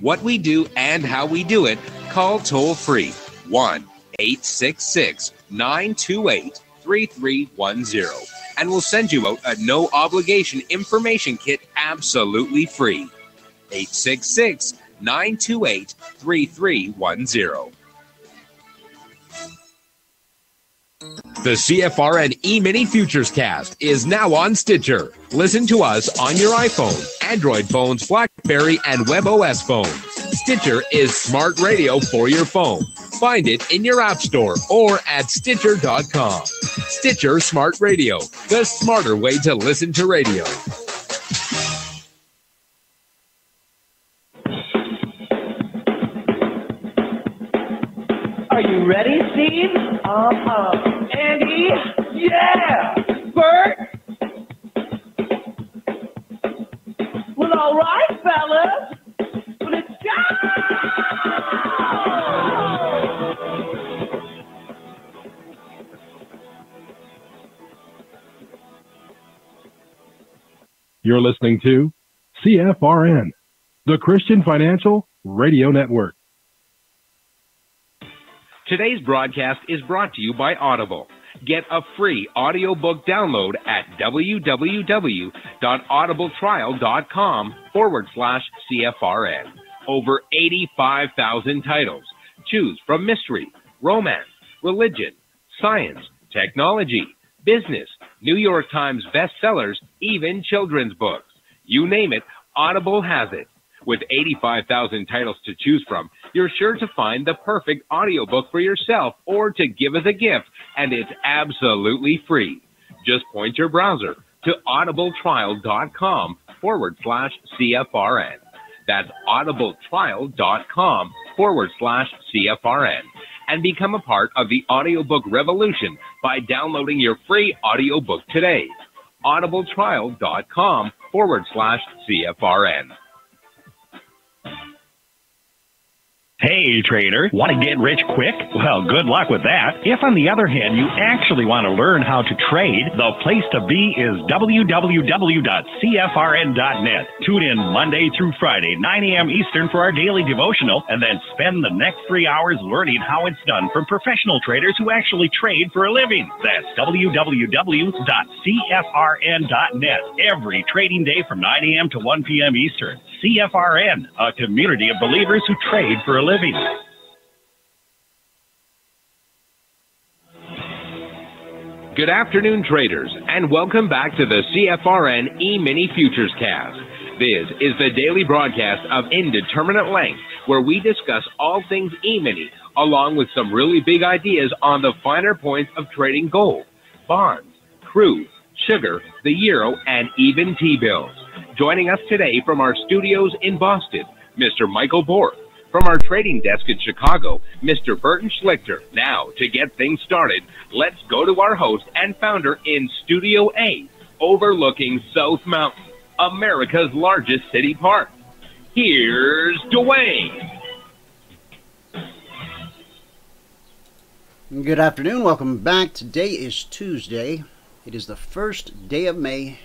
what we do and how we do it, call toll-free 1-866-928-3310, and we'll send you out a no-obligation information kit absolutely free. 866-928-3310. The CFRN Emini Futures Cast is now on Stitcher. Listen to us on your iPhone, Android phones, BlackBerry, and WebOS phones. Stitcher is smart radio for your phone. Find it in your app store or at Stitcher.com. Stitcher Smart Radio, the smarter way to listen to radio. Are you ready, Steve? Andy? Yeah! Bert? Well, all right, fellas. Let's go! You're listening to CFRN, the Christian Financial Radio Network. Today's broadcast is brought to you by Audible. Get a free audiobook download at www.audibletrial.com/CFRN. Over 85,000 titles. Choose from mystery, romance, religion, science, technology, business, New York Times bestsellers, even children's books. You name it, Audible has it. With 85,000 titles to choose from, you're sure to find the perfect audiobook for yourself or to give as a gift, and it's absolutely free. Just point your browser to audibletrial.com/CFRN. That's audibletrial.com/CFRN. And become a part of the audiobook revolution by downloading your free audiobook today. audibletrial.com/CFRN. Hey, trader, want to get rich quick? Well, good luck with that. If, on the other hand, you actually want to learn how to trade, the place to be is www.cfrn.net. Tune in Monday through Friday, 9 a.m. Eastern for our daily devotional, and then spend the next 3 hours learning how it's done from professional traders who actually trade for a living. That's www.cfrn.net. Every trading day from 9 a.m. to 1 p.m. Eastern. CFRN, a community of believers who trade for a living. Good afternoon, traders, and welcome back to the CFRN Emini Futures Cast. This is the daily broadcast of Indeterminate Length, where we discuss all things Emini, along with some really big ideas on the finer points of trading gold, bonds, crude, sugar, the euro, and even T-bills. Joining us today from our studios in Boston, Mr. Michael Borth. From our trading desk in Chicago, Mr. Burton Schlichter. Now, to get things started, let's go to our host and founder in Studio A, overlooking South Mountain, America's largest city park. Here's Dwayne. Good afternoon. Welcome back. Today is Tuesday. It is the first day of May,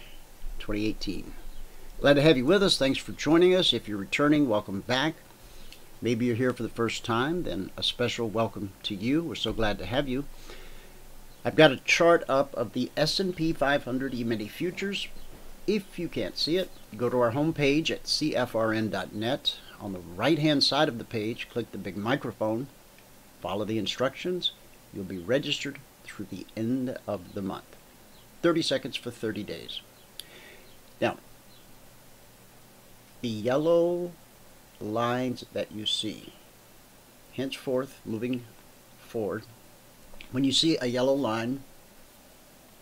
2018. Glad to have you with us. Thanks for joining us. If you're returning, welcome back. Maybe you're here for the first time, then a special welcome to you. We're so glad to have you. I've got a chart up of the S&P 500 Emini Futures. If you can't see it, go to our homepage at cfrn.net. On the right-hand side of the page, click the big microphone, follow the instructions. You'll be registered through the end of the month. 30 seconds for 30 days. Now, the yellow lines that you see, henceforth, moving forward, when you see a yellow line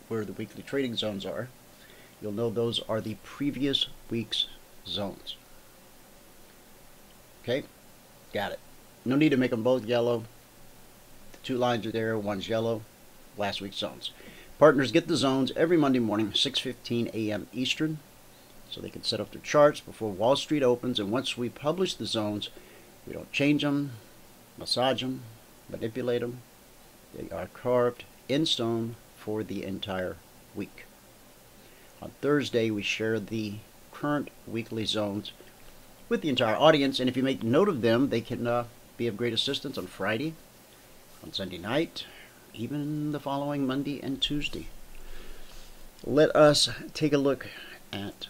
where the weekly trading zones are, you'll know those are the previous week's zones. Okay, got it. No need to make them both yellow. The two lines are there, one's yellow, last week's zones. Partners get the zones every Monday morning, 6:15 a.m. Eastern, so they can set up their charts before Wall Street opens. And once we publish the zones, we don't change them, massage them, manipulate them. They are carved in stone for the entire week. On Thursday, we share the current weekly zones with the entire audience. And if you make note of them, they can be of great assistance on Friday, on Sunday night, even the following Monday and Tuesday. Let us take a look at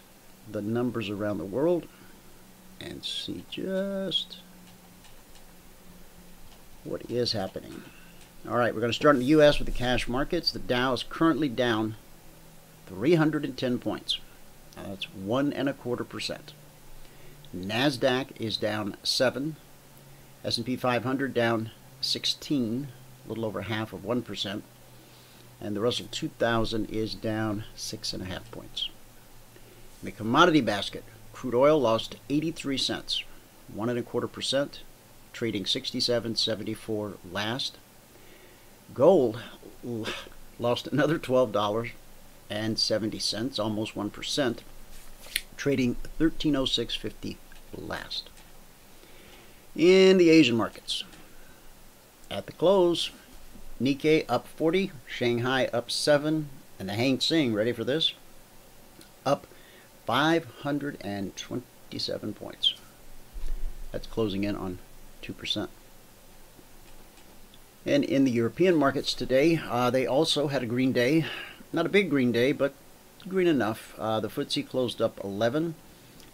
the numbers around the world and see just what is happening. All right, we're going to start in the U.S. with the cash markets. The Dow is currently down 310 points. That's 1.25%. NASDAQ is down 7. S&P 500 down 16, a little over half of 1%. And the Russell 2000 is down 6.5 points. In the commodity basket, crude oil lost 83 cents, 1.25%, trading 67.74 last. Gold lost another $12.70, almost 1%, trading 1306.50 last. In the Asian markets, at the close, Nikkei up 40, Shanghai up 7, and the Hang Seng, ready for this, up 527 points. That's closing in on 2%. And in the European markets today, they also had a green day. Not a big green day, but green enough. The FTSE closed up 11,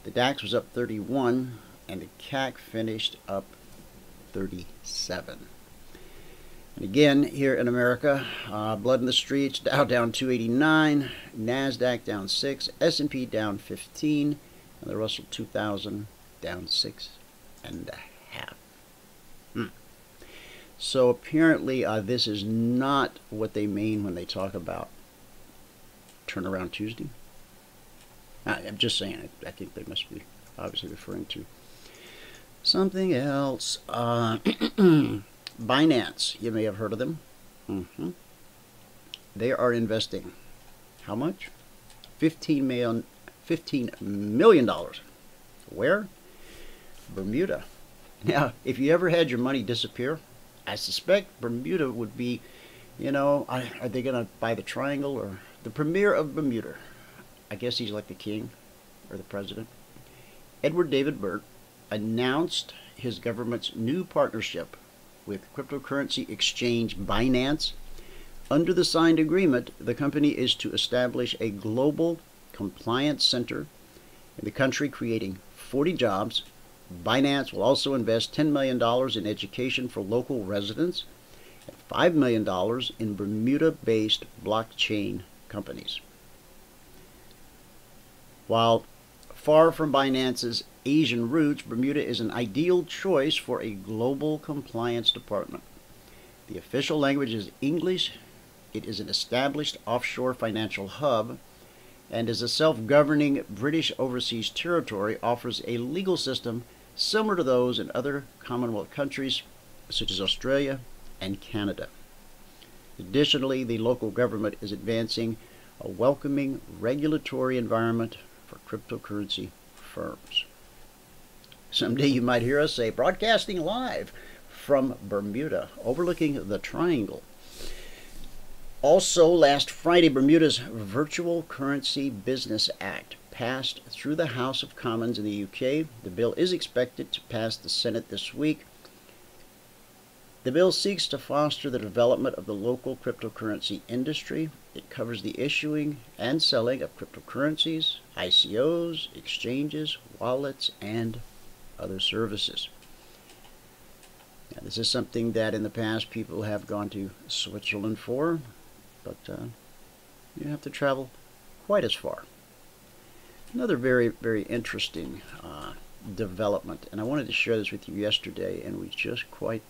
the DAX was up 31, and the CAC finished up 37. And again, here in America, blood in the streets, Dow down 289, NASDAQ down 6, S&P down 15, and the Russell 2000 down 6.5. So apparently this is not what they mean when they talk about Turnaround Tuesday. I'm just saying it. I think they must be obviously referring to something else. Binance, you may have heard of them. They are investing how much? $15 million. Where? Bermuda. Now, if you ever had your money disappear, I suspect Bermuda would be, you know, are they going to buy the Triangle or the Premier of Bermuda? I guess he's like the king or the president. Edward David Burt announced his government's new partnership with cryptocurrency exchange Binance. Under the signed agreement, the company is to establish a global compliance center in the country, creating 40 jobs. Binance will also invest $10 million in education for local residents and $5 million in Bermuda-based blockchain companies. While far from Binance's Asian roots, Bermuda is an ideal choice for a global compliance department. The official language is English. It is an established offshore financial hub and as a self-governing British overseas territory offers a legal system similar to those in other Commonwealth countries such as Australia and Canada. Additionally, the local government is advancing a welcoming regulatory environment for cryptocurrency firms. Someday you might hear us say, broadcasting live from Bermuda, overlooking the Triangle. Also, last Friday, Bermuda's Virtual Currency Business Act passed through the House of Commons in the UK. The bill is expected to pass the Senate this week. The bill seeks to foster the development of the local cryptocurrency industry. It covers the issuing and selling of cryptocurrencies, ICOs, exchanges, wallets, and other services. Now, this is something that in the past people have gone to Switzerland for, but you have to travel quite as far. Another very, very interesting development, and I wanted to share this with you yesterday, and we just quite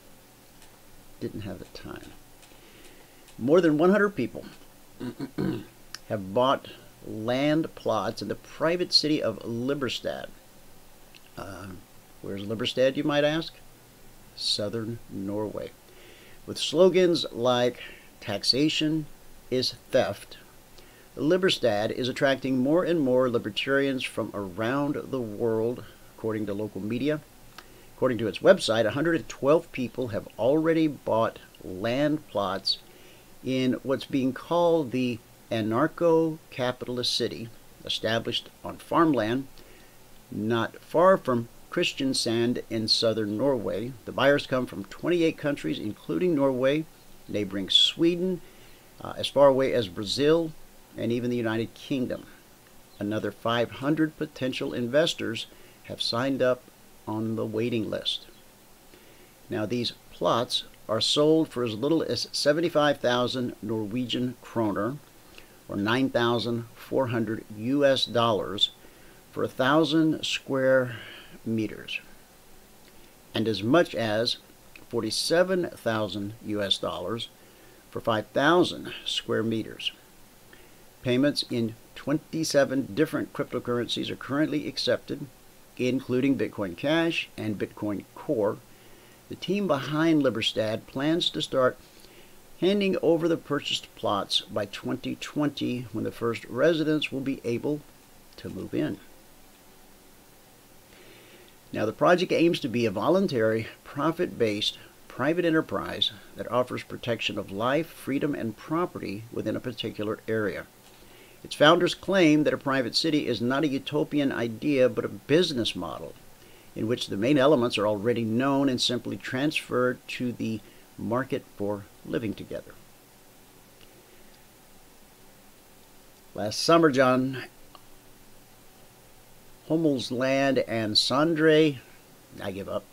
didn't have the time. More than 100 people have bought land plots in the private city of Liberstad. Where's Liberstad, you might ask? Southern Norway. With slogans like taxation is theft, Liberstad is attracting more and more libertarians from around the world, according to local media. According to its website, 112 people have already bought land plots in what's being called the anarcho-capitalist city, established on farmland not far from Kristiansand in southern Norway. The buyers come from 28 countries, including Norway, neighboring Sweden, as far away as Brazil, and even the United Kingdom. Another 500 potential investors have signed up on the waiting list. Now, these plots are sold for as little as 75,000 Norwegian kroner, or 9,400 US dollars, for 1,000 square meters, and as much as 47,000 US dollars for 5,000 square meters. Payments in 27 different cryptocurrencies are currently accepted, including Bitcoin Cash and Bitcoin Core. The team behind Liberstad plans to start handing over the purchased plots by 2020, when the first residents will be able to move in. Now, the project aims to be a voluntary, profit-based private enterprise that offers protection of life, freedom, and property within a particular area. Its founders claim that a private city is not a utopian idea, but a business model in which the main elements are already known and simply transferred to the market for living together. Last summer, John Hummelsland and Sondre, I give up,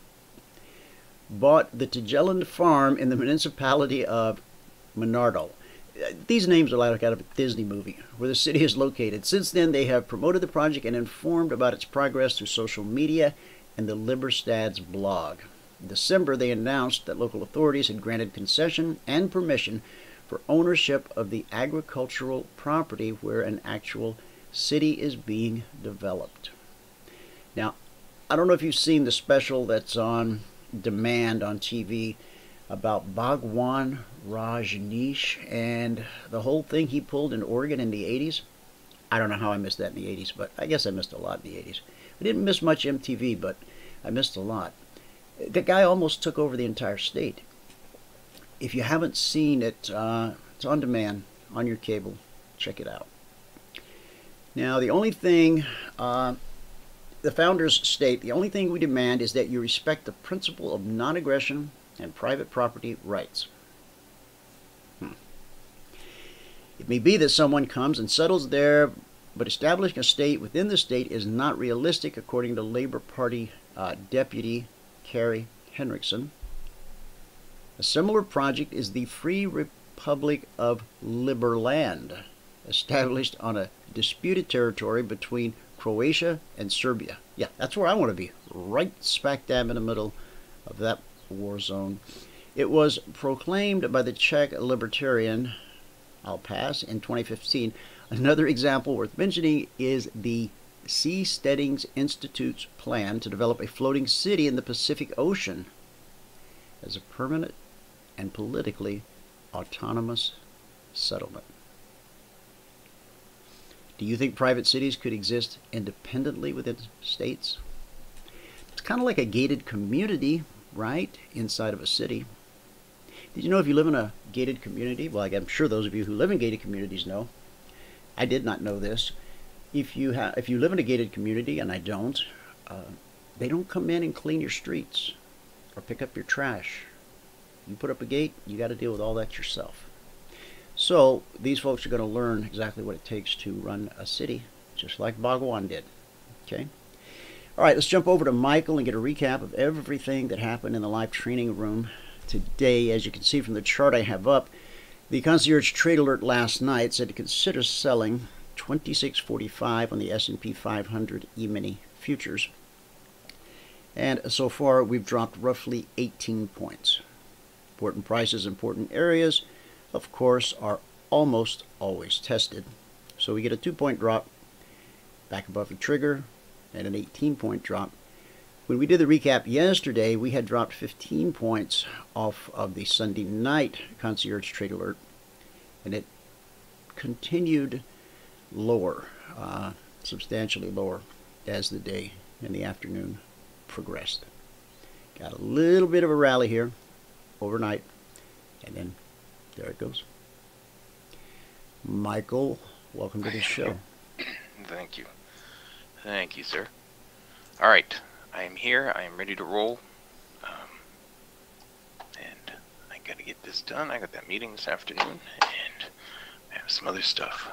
bought the Tigeland farm in the municipality of Menardo. These names are like out of a Disney movie, where the city is located. Since then, they have promoted the project and informed about its progress through social media and the Liberstad's blog. In December, they announced that local authorities had granted concession and permission for ownership of the agricultural property where an actual city is being developed. Now, I don't know if you've seen the special that's on demand on TV about Bhagwan Rajneesh and the whole thing he pulled in Oregon in the 80s. I don't know how I missed that in the 80s, but I guess I missed a lot in the 80s. I didn't miss much MTV, but I missed a lot. The guy almost took over the entire state. If you haven't seen it, it's on demand on your cable. Check it out. Now, the only thing the founders state, the only thing we demand is that you respect the principle of non-aggression and private property rights. It may be that someone comes and settles there, but establishing a state within the state is not realistic, according to Labour Party Deputy Carrie Henriksen. A similar project is the Free Republic of Liberland, established on a disputed territory between Croatia and Serbia. Yeah, that's where I want to be, right smack dab in the middle of that war zone. It was proclaimed by the Czech libertarian Alpas in 2015. Another example worth mentioning is the Seasteadings Institute's plan to develop a floating city in the Pacific Ocean as a permanent and politically autonomous settlement. Do you think private cities could exist independently within states? It's kind of like a gated community, right, inside of a city. Did you know if you live in a gated community, well, I'm sure those of you who live in gated communities know. I did not know this. If you live in a gated community, and I don't, they don't come in and clean your streets or pick up your trash. You put up a gate, you got to deal with all that yourself. So these folks are going to learn exactly what it takes to run a city, just like Bhagwan did. Okay. All right, let's jump over to Michael and get a recap of everything that happened in the live training room today. As you can see from the chart I have up, the Concierge Trade Alert last night said to consider selling 2645 on the S&P 500 Emini Futures. And so far, we've dropped roughly 18 points. Important prices, important areas, of course, are almost always tested. So we get a 2-point drop back above the trigger and an 18-point drop. When we did the recap yesterday, we had dropped 15 points off of the Sunday night Concierge Trade Alert, and it continued lower, substantially lower, as the day and the afternoon progressed. Got a little bit of a rally here overnight, and then there it goes. Michael, welcome to the show. Thank you. Thank you, sir. All right. I am here. I am ready to roll. And I got to get this done. I got that meeting this afternoon, and I have some other stuff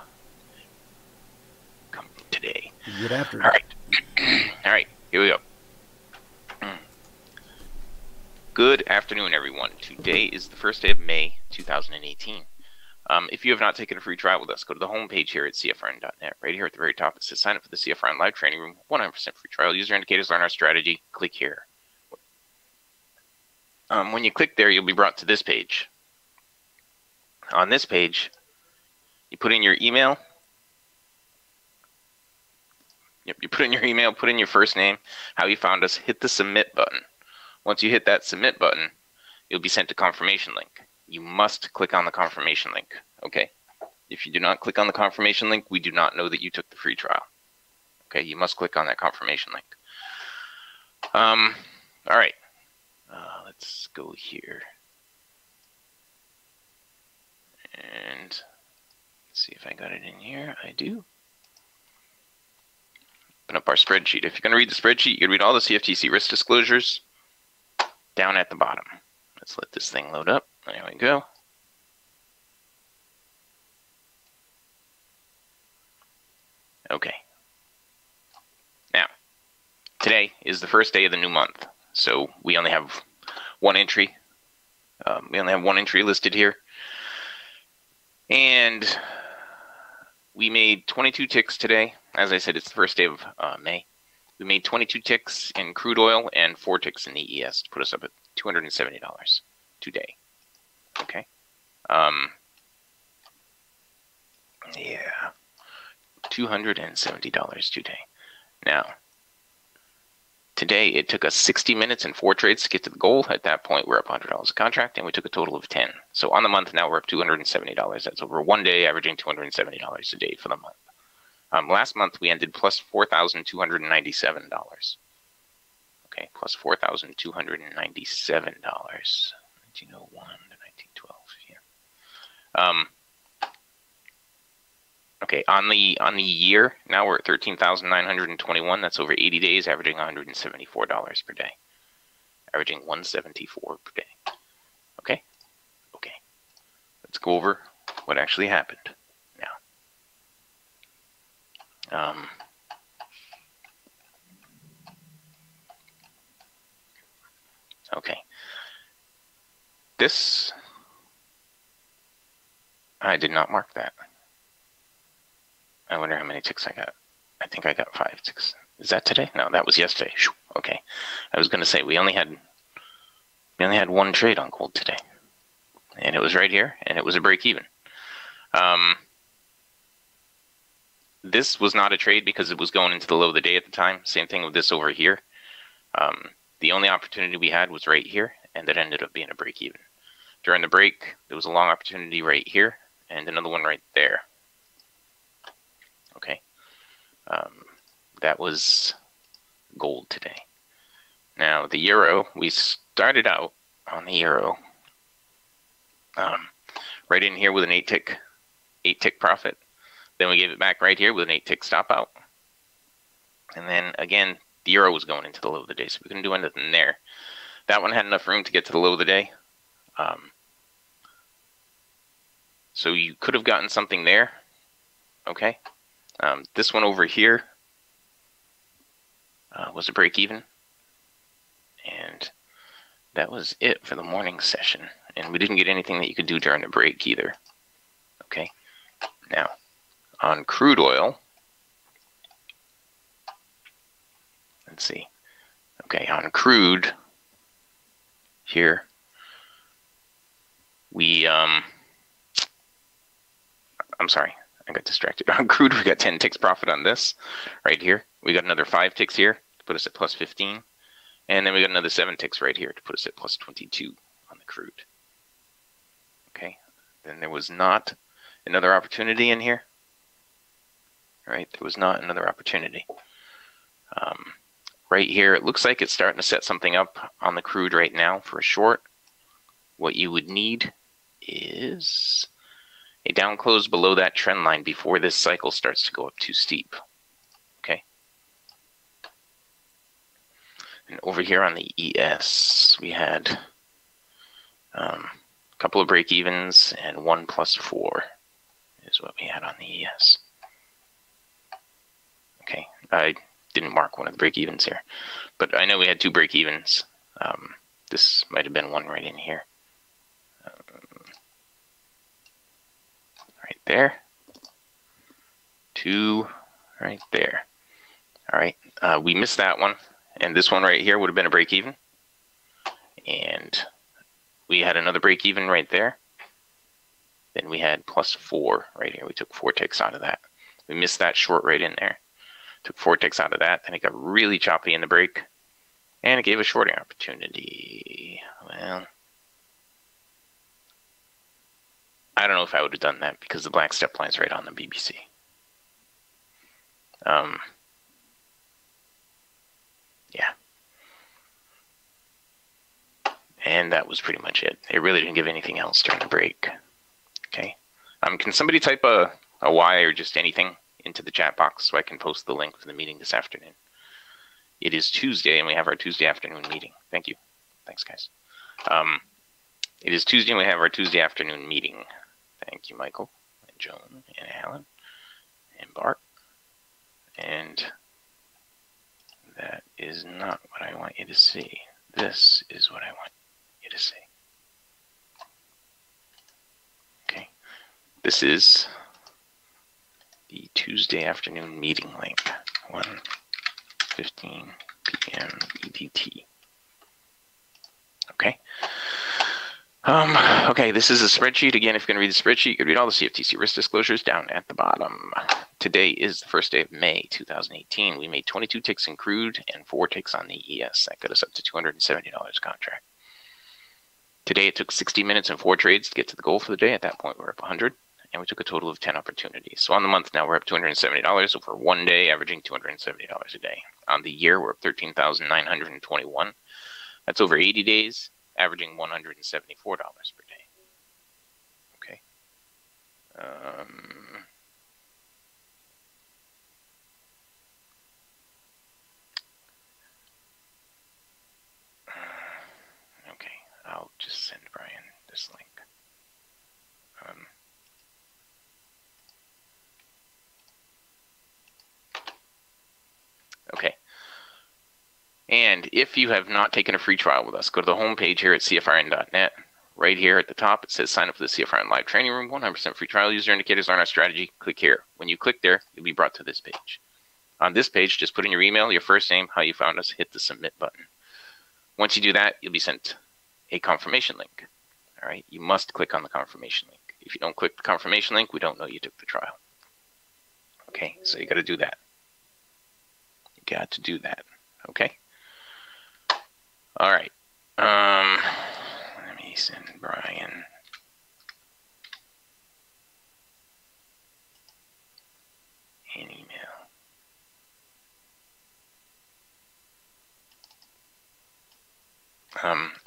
coming today. Get after it. All right. All right. Here we go. Good afternoon, everyone. Today is the first day of May 2018. If you have not taken a free trial with us, go to the homepage here at CFRN.net. Right here at the very top, it says sign up for the CFRN Live Training Room, 100% free trial. User indicators, learn our strategy. Click here. When you click there, you'll be brought to this page. On this page, you put in your email. Yep, you put in your email, put in your first name, how you found us, hit the submit button. Once you hit that submit button, you'll be sent a confirmation link. You must click on the confirmation link, okay? If you do not click on the confirmation link, we do not know that you took the free trial. Okay, you must click on that confirmation link. All right, let's go here. And see if I got it in here. I do. Open up our spreadsheet. If you're going to read the spreadsheet, you read all the CFTC risk disclosures down at the bottom. Let's let this thing load up. There we go. Okay. Now, today is the first day of the new month, so we only have one entry. We only have one entry listed here. And we made 22 ticks today. As I said, it's the first day of May. We made 22 ticks in crude oil and 4 ticks in the ES to put us up at $270 today. Okay. Yeah. $270 today. Now, today it took us 60 minutes and 4 trades to get to the goal. At that point, we're up $100 a contract, and we took a total of 10. So on the month now, we're up $270. That's over one day, averaging $270 a day for the month. Last month, we ended plus $4,297. Okay, plus $4,297. 1901 to 1912. Yeah. Okay, on the year, now we're at 13,921. That's over 80 days, averaging $174 per day. Averaging 174 per day. Okay? Okay. Let's go over what actually happened now. Okay. This, I did not mark that. I wonder how many ticks I got. I think I got 5 ticks. Is that today? No, that was yesterday. Okay. I was going to say we only had one trade on gold today, and it was right here, and it was a break even. This was not a trade because it was going into the low of the day at the time. Same thing with this over here. The only opportunity we had was right here, and that ended up being a break even. During the break, there was a long opportunity right here, and another one right there. Okay. That was gold today. Now, the euro, we started out on the euro right in here with an 8 tick profit. Then we gave it back right here with an 8 tick stop out. And then again, the euro was going into the low of the day, so we couldn't do anything there. That one had enough room to get to the low of the day. So you could have gotten something there. Okay. This one over here was a break even. And that was it for the morning session. And we didn't get anything that you could do during the break either. Okay. Now, on crude oil, let's see. Okay, on crude here, we, I'm sorry, I got distracted. On crude, we got 10 ticks profit on this right here. We got another 5 ticks here to put us at plus 15. And then we got another 7 ticks right here to put us at plus 22 on the crude. Okay, then there was not another opportunity in here. Right, there was not another opportunity. Right here, it looks like it's starting to set something up on the crude right now for a short. What you would need is a down close below that trend line before this cycle starts to go up too steep. Okay. And over here on the ES, we had a couple of break-evens and 1 plus 4 is what we had on the ES. Okay, I didn't mark one of the break-evens here, but I know we had 2 break-evens. This might have been one right in here. Right there. 2 right there. All right, we missed that one, and this one right here would have been a break-even. And we had another break-even right there. Then we had plus 4 right here. We took 4 ticks out of that. We missed that short right in there. Took 4 ticks out of that. Then it got really choppy in the break. And it gave a shorting opportunity. Well, I don't know if I would have done that because the black step line's right on the BBC. Yeah. And that was pretty much it. It really didn't give anything else during the break. Okay. Can somebody type a Y or just anything into the chat box so I can post the link for the meeting this afternoon? It is Tuesday, and we have our Tuesday afternoon meeting. Thank you. Thanks, guys. It is Tuesday, and we have our Tuesday afternoon meeting. Thank you, Michael, and Joan, and Alan, and Bart. And that is not what I want you to see. This is what I want you to see. Okay. This is the Tuesday afternoon meeting link. 1:15 p.m. EDT. Okay. Okay, this is a spreadsheet. Again, if you're going to read the spreadsheet, you can read all the CFTC risk disclosures down at the bottom. Today is the first day of May 2018. We made 22 ticks in Crude and 4 ticks on the ES. That got us up to $270 contract. Today it took 60 minutes and 4 trades to get to the goal for the day. At that point, we were up 100, and we took a total of 10 opportunities. So on the month now, we're up $270 over 1 day, averaging $270 a day. On the year, we're up $13,921. That's over 80 days, averaging $174 per day. Okay. Okay, I'll just send Brian this link. Okay. And if you have not taken a free trial with us, go to the homepage here at CFRN.net. Right here at the top, it says sign up for the CFRN Live Training Room. 100% free trial. User indicators on our strategy. Click here. When you click there, you'll be brought to this page. On this page, just put in your email, your first name, how you found us, hit the submit button. Once you do that, you'll be sent a confirmation link. All right, you must click on the confirmation link. If you don't click the confirmation link, we don't know you took the trial. Okay, so you got to do that. You got to do that. Okay. All right. Let me send Brian an email.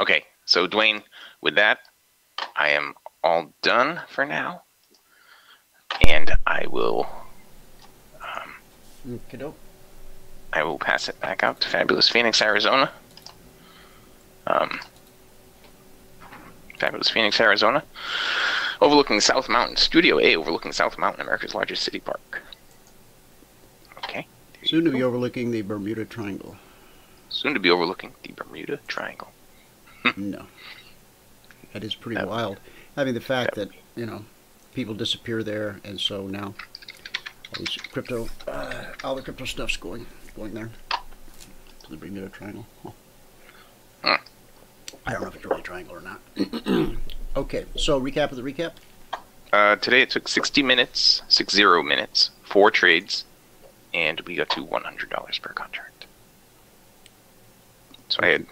Okay, so Dwayne, with that, I am all done for now, and I will I will pass it back out to fabulous Phoenix, Arizona. Fabulous Phoenix, Arizona, overlooking South Mountain, Studio A, overlooking South Mountain, America's largest city park. Okay. Soon to be overlooking the Bermuda Triangle. Soon to be overlooking the Bermuda Triangle. No. That is pretty wild. I mean, the fact that, you know, people disappear there, and so now all these crypto, all the crypto stuff's going there to the Bermuda Triangle. Huh. I don't know if it's really a triangle or not. Okay, so recap of the recap. Today it took 60 minutes, 60 minutes, 4 trades, and we got to $100 per contract. So I had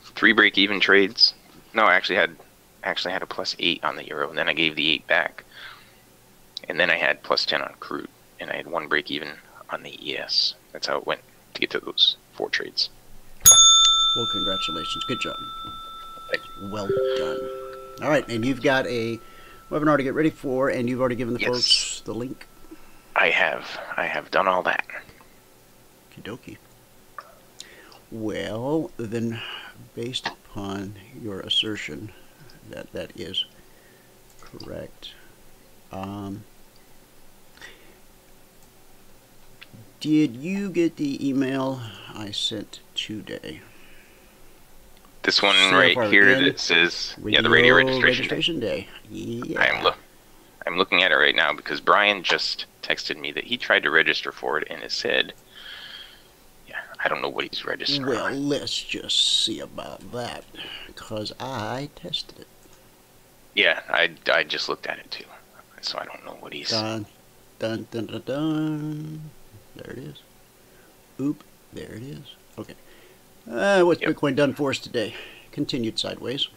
3 break-even trades. No, I actually had a plus 8 on the euro, and then I gave the 8 back. And then I had plus 10 on Crude, and I had 1 break-even on the ES. That's how it went to get to those 4 trades. Well, congratulations. Good job. Well done. All right, and you've got a webinar to get ready for, and you've already given the folks the link. I have done all that. Okie dokie. Well, then, based upon your assertion that that is correct, did you get the email I sent today? This one right here that says, yeah, the radio registration day. Yeah. I'm looking at it right now because Brian just texted me that he tried to register for it and it said, yeah, I don't know what he's registering. Well, let's just see about that because I tested it. Yeah, I just looked at it too, so I don't know what he's. Dun, dun, dun, dun, dun. There it is. Oop, there it is. Okay. What's Bitcoin done for us today? Continued sideways.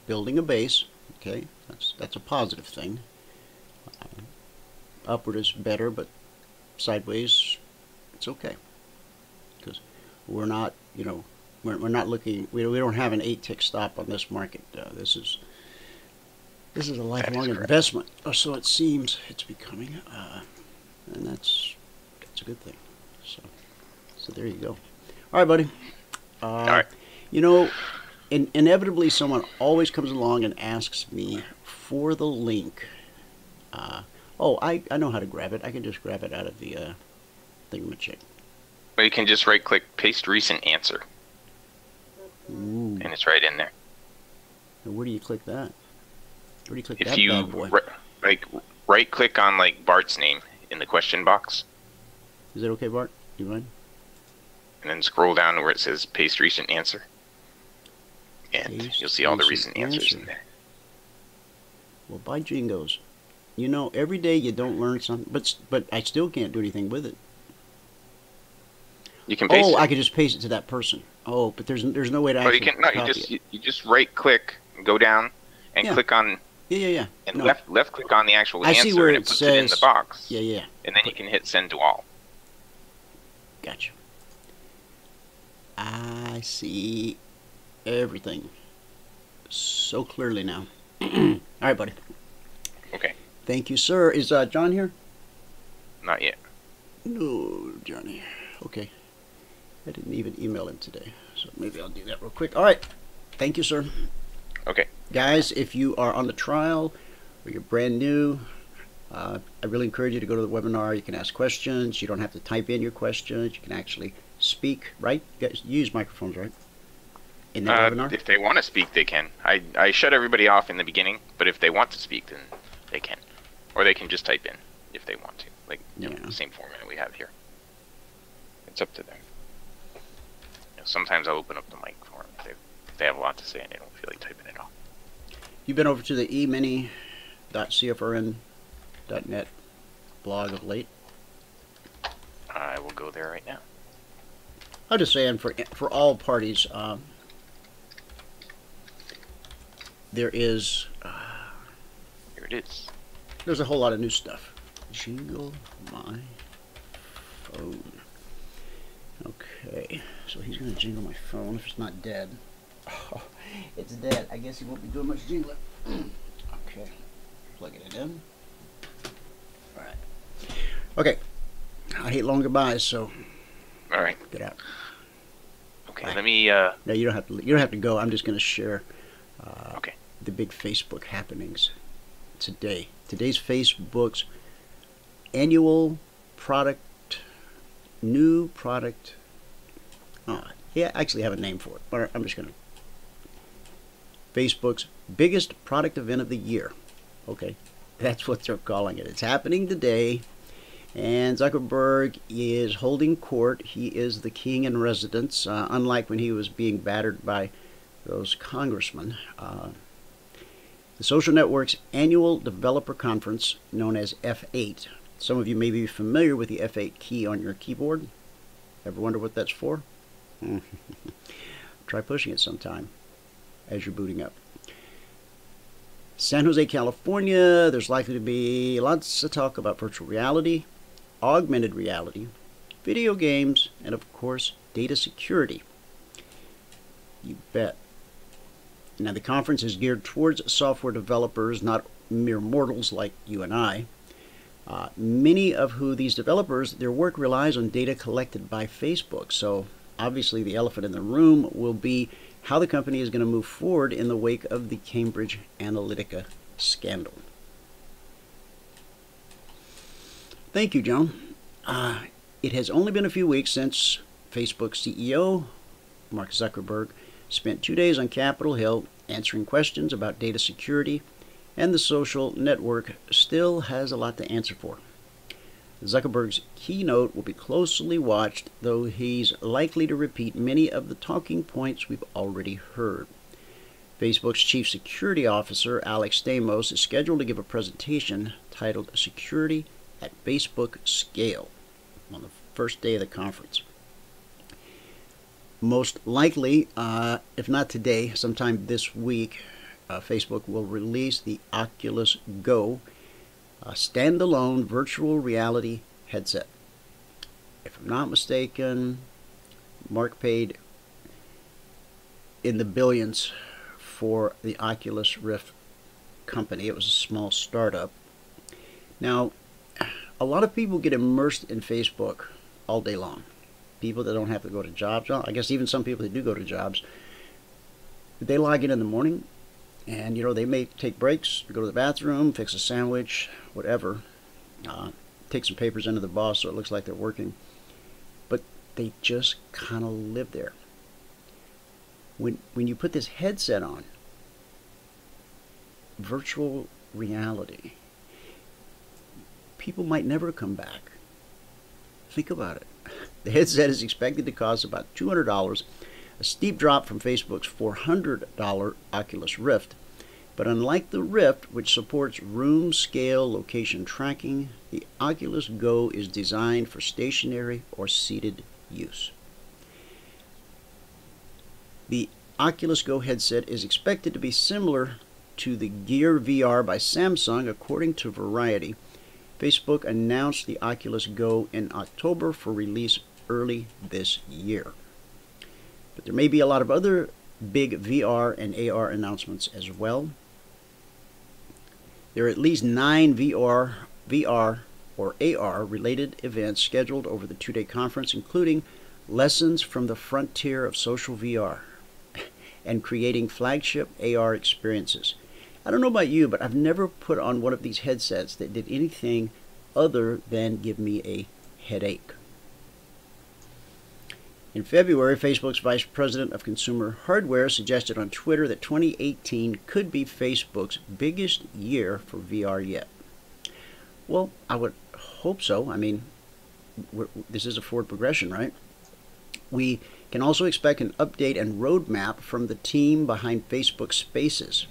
Building a base. Okay, that's a positive thing. Upward is better, but sideways, it's okay. Because we're not, you know, we're not looking. We don't have an 8-tick stop on this market. This is a lifelong investment, or so it seems it's becoming, and that's a good thing. So there you go. All right, buddy. All right. You know, inevitably someone always comes along and asks me for the link. Oh, I know how to grab it. I can just grab it out of the thingamajig. Well, you can just right-click, paste recent answer. Ooh. And it's right in there. Now, where do you click that? Where do you click if that you bad boy? right-click on like Bart's name in the question box. Is it okay, Bart? You mind? And then scroll down to where it says paste recent answer. And Paste you'll see all the recent answers answer in there. Well, by jingos. You know, every day you don't learn something, but I still can't do anything with it. You can paste it. I could just paste it to that person. Oh, but there's no way to actually copy it. You just right-click, go down, and click on. Yeah. And left click on the actual answer, see where and it puts says, it in the box. Yeah. And then you can hit send to all. Gotcha. I see everything so clearly now. All right, buddy. Okay. Thank you, sir. Is John here? Not yet. No, Johnny. Okay. I didn't even email him today, so maybe I'll do that real quick. All right. Thank you, sir. Okay. Guys, if you are on the trial or you're brand new, I really encourage you to go to the webinar. You can ask questions. You don't have to type in your questions. You can actually speak, right? You guys use microphones, right? In that webinar? If they want to speak, they can. I shut everybody off in the beginning, but if they want to speak, then they can. Or they can just type in if they want to. Like, you know, the same format we have here. It's up to them. You know, sometimes I'll open up the mic for them if they have a lot to say and they don't feel like typing it all. You've been over to the emini.cfrn.net blog of late? I will go there right now. I'm just saying, for all parties, there is... Here it is. There's a whole lot of new stuff. Jingle my phone. Okay, so he's going to jingle my phone if it's not dead. Oh, it's dead. I guess he won't be doing much jingling. Okay, plugging it in. All right. Okay, I hate long goodbyes, so all right, get out. Okay, Bye. let me. No, you don't have to. You don't have to go. I'm just going to share. Okay. The big Facebook happenings today. Today's Facebook's annual new product. Oh, yeah, I actually have a name for it, but I'm just going to. Facebook's biggest product event of the year. Okay, that's what they're calling it. It's happening today, and Zuckerberg is holding court. He is the king in residence, unlike when he was being battered by those congressmen. The social network's annual developer conference, known as F8. Some of you may be familiar with the F8 key on your keyboard. Ever wonder what that's for? Try pushing it sometime as you're booting up. San Jose, California, there's likely to be lots of talk about virtual reality, augmented reality, video games, and of course, data security. You bet. Now, the conference is geared towards software developers, not mere mortals like you and I. Many of these developers, their work relies on data collected by Facebook. So obviously the elephant in the room will be how the company is going to move forward in the wake of the Cambridge Analytica scandal. Thank you, Joan. It has only been a few weeks since Facebook CEO Mark Zuckerberg spent 2 days on Capitol Hill answering questions about data security, and the social network still has a lot to answer for. Zuckerberg's keynote will be closely watched, though he's likely to repeat many of the talking points we've already heard. Facebook's Chief Security Officer, Alex Stamos, is scheduled to give a presentation titled Security at Facebook Scale on the first day of the conference. Most likely, if not today, sometime this week, Facebook will release the Oculus Go, a standalone virtual reality headset. If I'm not mistaken, Mark paid in the billions for the Oculus Rift company. It was a small startup. Now, a lot of people get immersed in Facebook all day long. People that don't have to go to jobs. Well, I guess even some people that do go to jobs, they log in the morning, and they may take breaks, go to the bathroom, fix a sandwich, whatever, take some papers into the boss so it looks like they're working, but they just kind of live there. When you put this headset on, virtual reality, people might never come back. Think about it. The headset is expected to cost about $200, a steep drop from Facebook's $400 Oculus Rift. But unlike the Rift, which supports room scale location tracking, the Oculus Go is designed for stationary or seated use. The Oculus Go headset is expected to be similar to the Gear VR by Samsung, according to Variety. Facebook announced the Oculus Go in October for release early this year. But there may be a lot of other big VR and AR announcements as well. There are at least 9 VR or AR related events scheduled over the 2-day conference, including lessons from the frontier of social VR and creating flagship AR experiences. I don't know about you, but I've never put on one of these headsets that did anything other than give me a headache. In February, Facebook's Vice President of Consumer Hardware suggested on Twitter that 2018 could be Facebook's biggest year for VR yet. Well, I would hope so. I mean, this is a forward progression, right? We can also expect an update and roadmap from the team behind Facebook Spaces.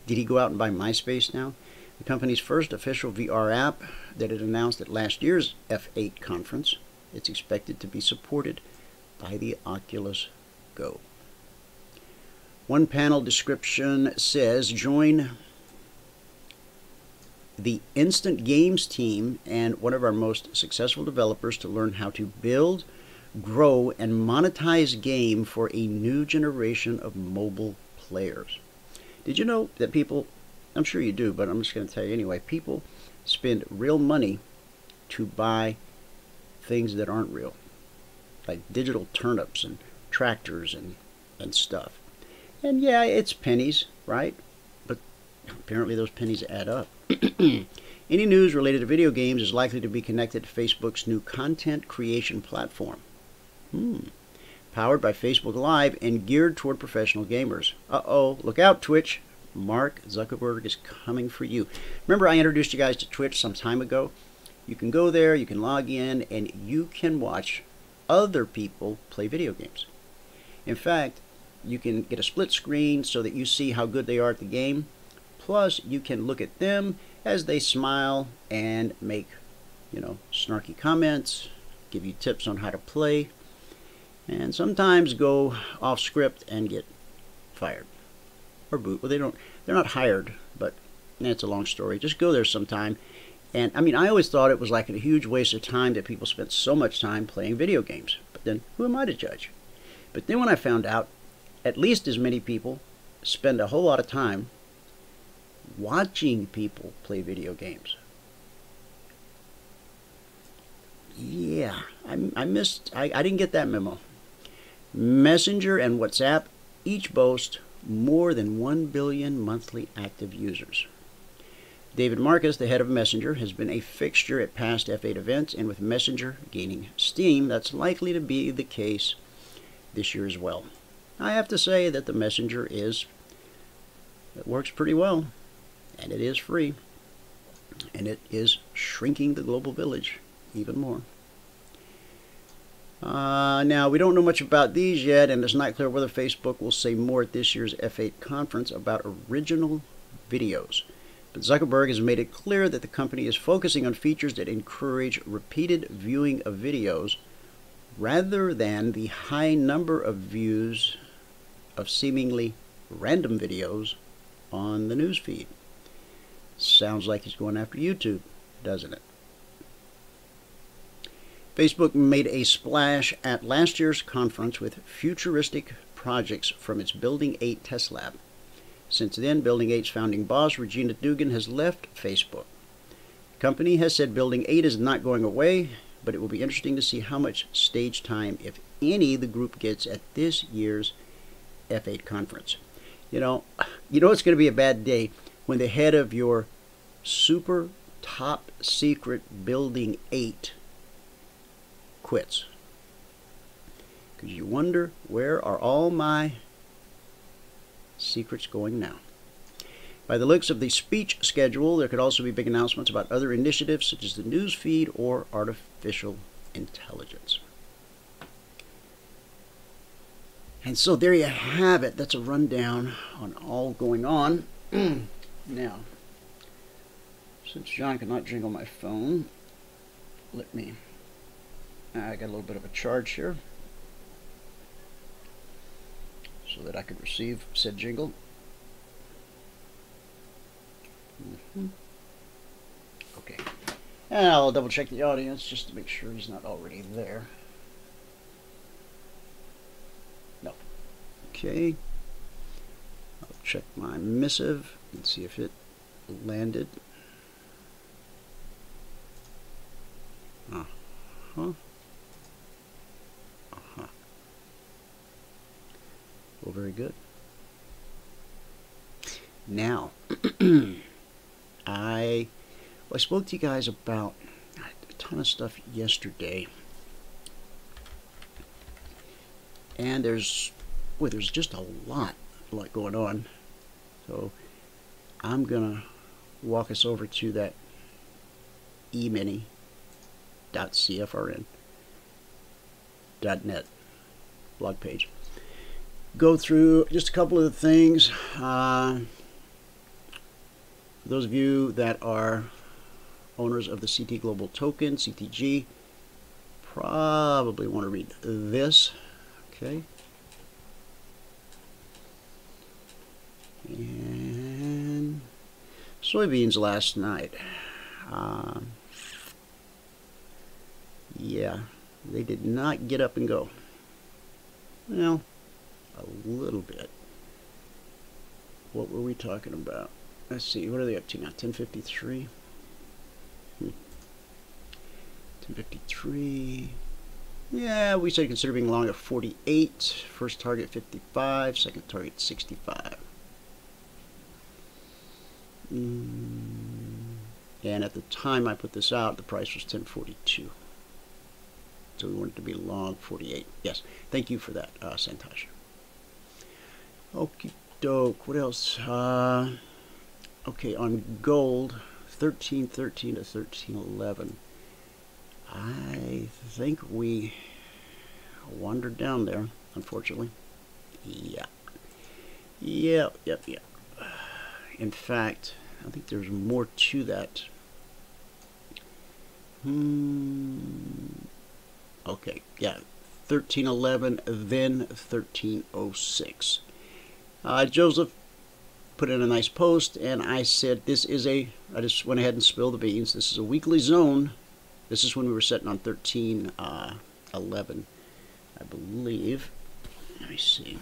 Did he go out and buy MySpace now? The company's first official VR app that it announced at last year's F8 conference. It's expected to be supported by the Oculus Go. One panel description says, join the Instant Games team and one of our most successful developers to learn how to build, grow, and monetize game for a new generation of mobile players. Did you know that people, I'm sure you do, but I'm just going to tell you anyway, people spend real money to buy things that aren't real, like digital turnips and tractors and stuff. And yeah, it's pennies, right? But apparently those pennies add up. Any news related to video games is likely to be connected to Facebook's new content creation platform. Powered by Facebook Live and geared toward professional gamers. Uh-oh, look out, Twitch. Mark Zuckerberg is coming for you. Remember I introduced you guys to Twitch some time ago? You can go there, you can log in, and you can watch other people play video games. In fact, you can get a split screen so that you see how good they are at the game. Plus, you can look at them as they smile and make, snarky comments, give you tips on how to play, and sometimes go off script and get fired or boot. Well, they're not hired, but it's a long story. Just go there sometime. And I mean, I always thought it was like a huge waste of time that people spent so much time playing video games. But then who am I to judge? But then when I found out at least as many people spend a whole lot of time watching people play video games. Yeah, I missed, I didn't get that memo. Messenger and WhatsApp each boast more than 1 billion monthly active users. David Marcus, the head of Messenger, has been a fixture at past F8 events, and with Messenger gaining steam, that's likely to be the case this year as well. I have to say that the Messenger it works pretty well, and it is free, and it is shrinking the global village even more. Now, we don't know much about these yet, and it's not clear whether Facebook will say more at this year's F8 conference about original videos. But Zuckerberg has made it clear that the company is focusing on features that encourage repeated viewing of videos rather than the high number of views of seemingly random videos on the news feed. Sounds like he's going after YouTube, doesn't it? Facebook made a splash at last year's conference with futuristic projects from its Building 8 test lab. Since then, Building 8's founding boss, Regina Dugan, has left Facebook. The company has said Building 8 is not going away, but it will be interesting to see how much stage time, if any, the group gets at this year's F8 conference. You know it's going to be a bad day when the head of your super top secret Building 8 quits. Because you wonder, where are all my secrets going now? By the looks of the speech schedule, there could also be big announcements about other initiatives such as the news feed or artificial intelligence. And so there you have it. That's a rundown on all going on. Now, since John cannot jingle my phone, let me... I got a little bit of a charge here so that I could receive said jingle. Okay. And I'll double check the audience just to make sure he's not already there. No. Okay. I'll check my missive and see if it landed. Uh-huh. Well, very good. Now, I spoke to you guys about a ton of stuff yesterday, and there's just a lot going on. So I'm gonna walk us over to that emini.cfrn.net blog page. Go through just a couple of the things. For those of you that are owners of the CT Global token, CTG, probably want to read this. Okay. And soybeans last night. Yeah, they did not get up and go. Well, a little bit. What were we talking about? Let's see, what are they up to now? 1053. 1053. Yeah, we said consider being long at 48. First target 55. Second target 65. And at the time I put this out, the price was 1042. So we wanted to be long 48. Yes, thank you for that, Santosh. Okie doke. What else? Okay, on gold, 1313 to 1311. I think we wandered down there, unfortunately. Yeah. Yep. In fact, I think there's more to that. Okay, yeah, 1311, then 1306. Joseph put in a nice post, and I said I just went ahead and spilled the beans. This is a weekly zone. This is when we were sitting on 1311, I believe. Let me see.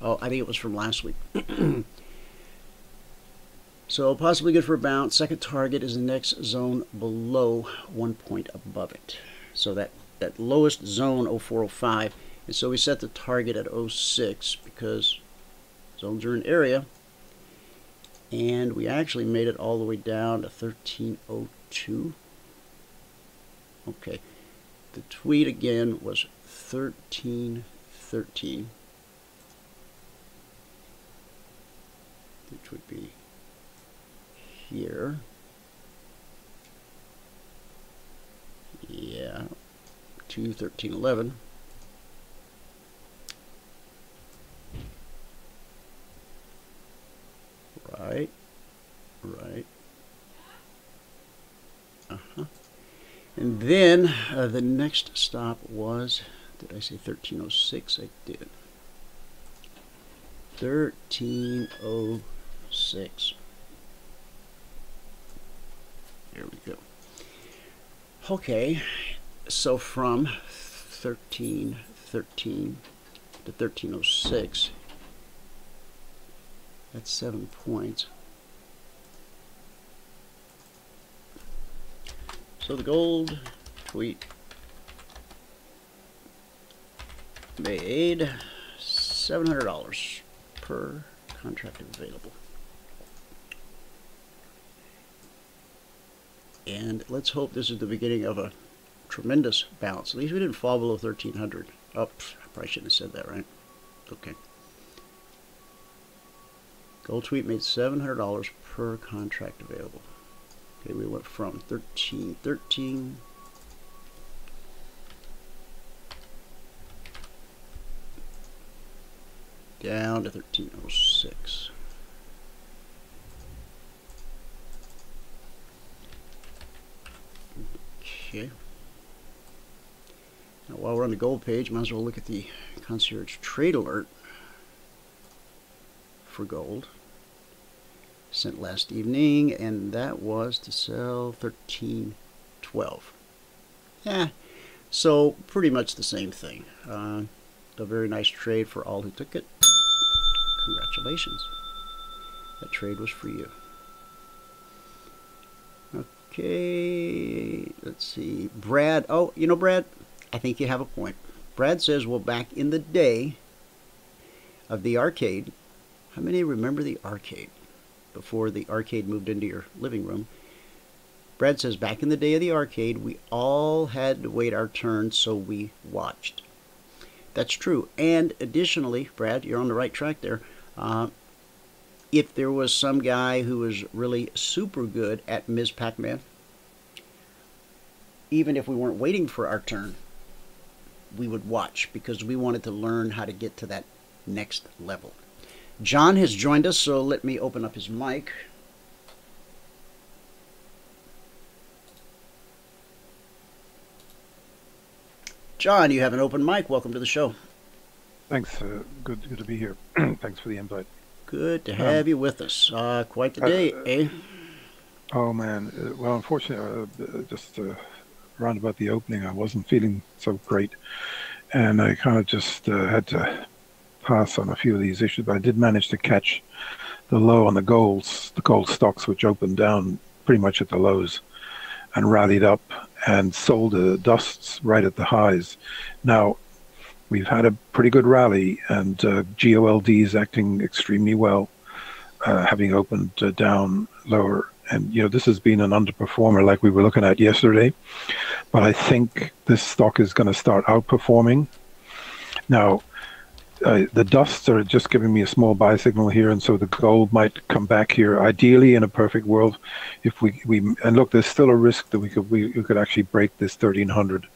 Oh, I think it was from last week. So possibly good for a bounce. Second target is the next zone below, 1 point above it. So that lowest zone, 0405. And so we set the target at 06 because zones are an area. And we actually made it all the way down to 1302. Okay. The tweet again was 1313. Which would be here. Yeah. To 1311. Right. And then the next stop was, did I say 1306? I did. 1306. There we go. Okay, so from 1313 to 1306, that's 7 points. So the gold tweet made $700 per contract available. And let's hope this is the beginning of a tremendous bounce. At least we didn't fall below 1300. Oh, I probably shouldn't have said that, right? Okay. Gold tweet made $700 per contract available. Okay, we went from 1313 down to 1306. Okay. Now while we're on the gold page, might as well look at the Concierge Trade Alert for gold. Sent last evening, and that was to sell 1312. Yeah, so pretty much the same thing. A very nice trade for all who took it. Congratulations. That trade was for you. Okay, let's see. Brad, oh, you know, Brad, I think you have a point. Brad says, well, back in the day of the arcade, how many remember the arcade? Before the arcade moved into your living room. Brad says, back in the day of the arcade, we all had to wait our turn, so we watched. That's true. And additionally, Brad, you're on the right track there. If there was some guy who was really super good at Ms. Pac-Man, even if we weren't waiting for our turn, we would watch because we wanted to learn how to get to that next level. John has joined us, so let me open up his mic. John, you have an open mic. Welcome to the show. Thanks. Good to be here. Thanks for the invite. Good to have you with us. Quite the day, eh? Oh, man. Well, unfortunately, just around about the opening, I wasn't feeling so great. And I kind of just had to pass on a few of these issues, but I did manage to catch the low on the gold stocks, which opened down pretty much at the lows and rallied up and sold the dusts right at the highs. Now, we've had a pretty good rally, and GOLD is acting extremely well, having opened down lower. And, you know, this has been an underperformer like we were looking at yesterday, but I think this stock is going to start outperforming. Now, the dusts are just giving me a small buy signal here, and so the gold might come back here. Ideally, in a perfect world, if we and look, there's still a risk that we could actually break this 1300.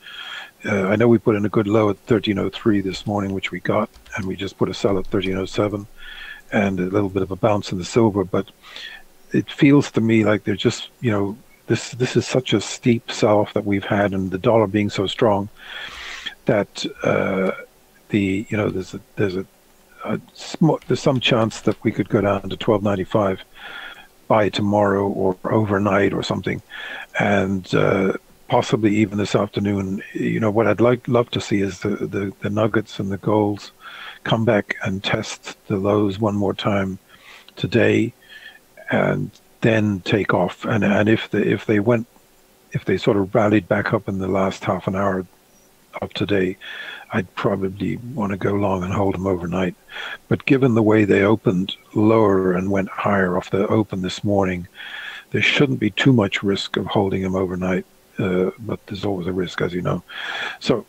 I know we put in a good low at 1303 this morning, which we got, and we just put a sell at 1307, and a little bit of a bounce in the silver. But it feels to me like they're just, you know, this is such a steep sell-off that we've had, and the dollar being so strong that there's some chance that we could go down to 1295 by tomorrow or overnight or something, and possibly even this afternoon. You know, what I'd love to see is the nuggets and the golds come back and test the lows one more time today, and then take off. And if they sort of rallied back up in the last half an hour of today, I'd probably want to go long and hold them overnight. But given the way they opened lower and went higher off the open this morning, there shouldn't be too much risk of holding them overnight. But there's always a risk, as you know. So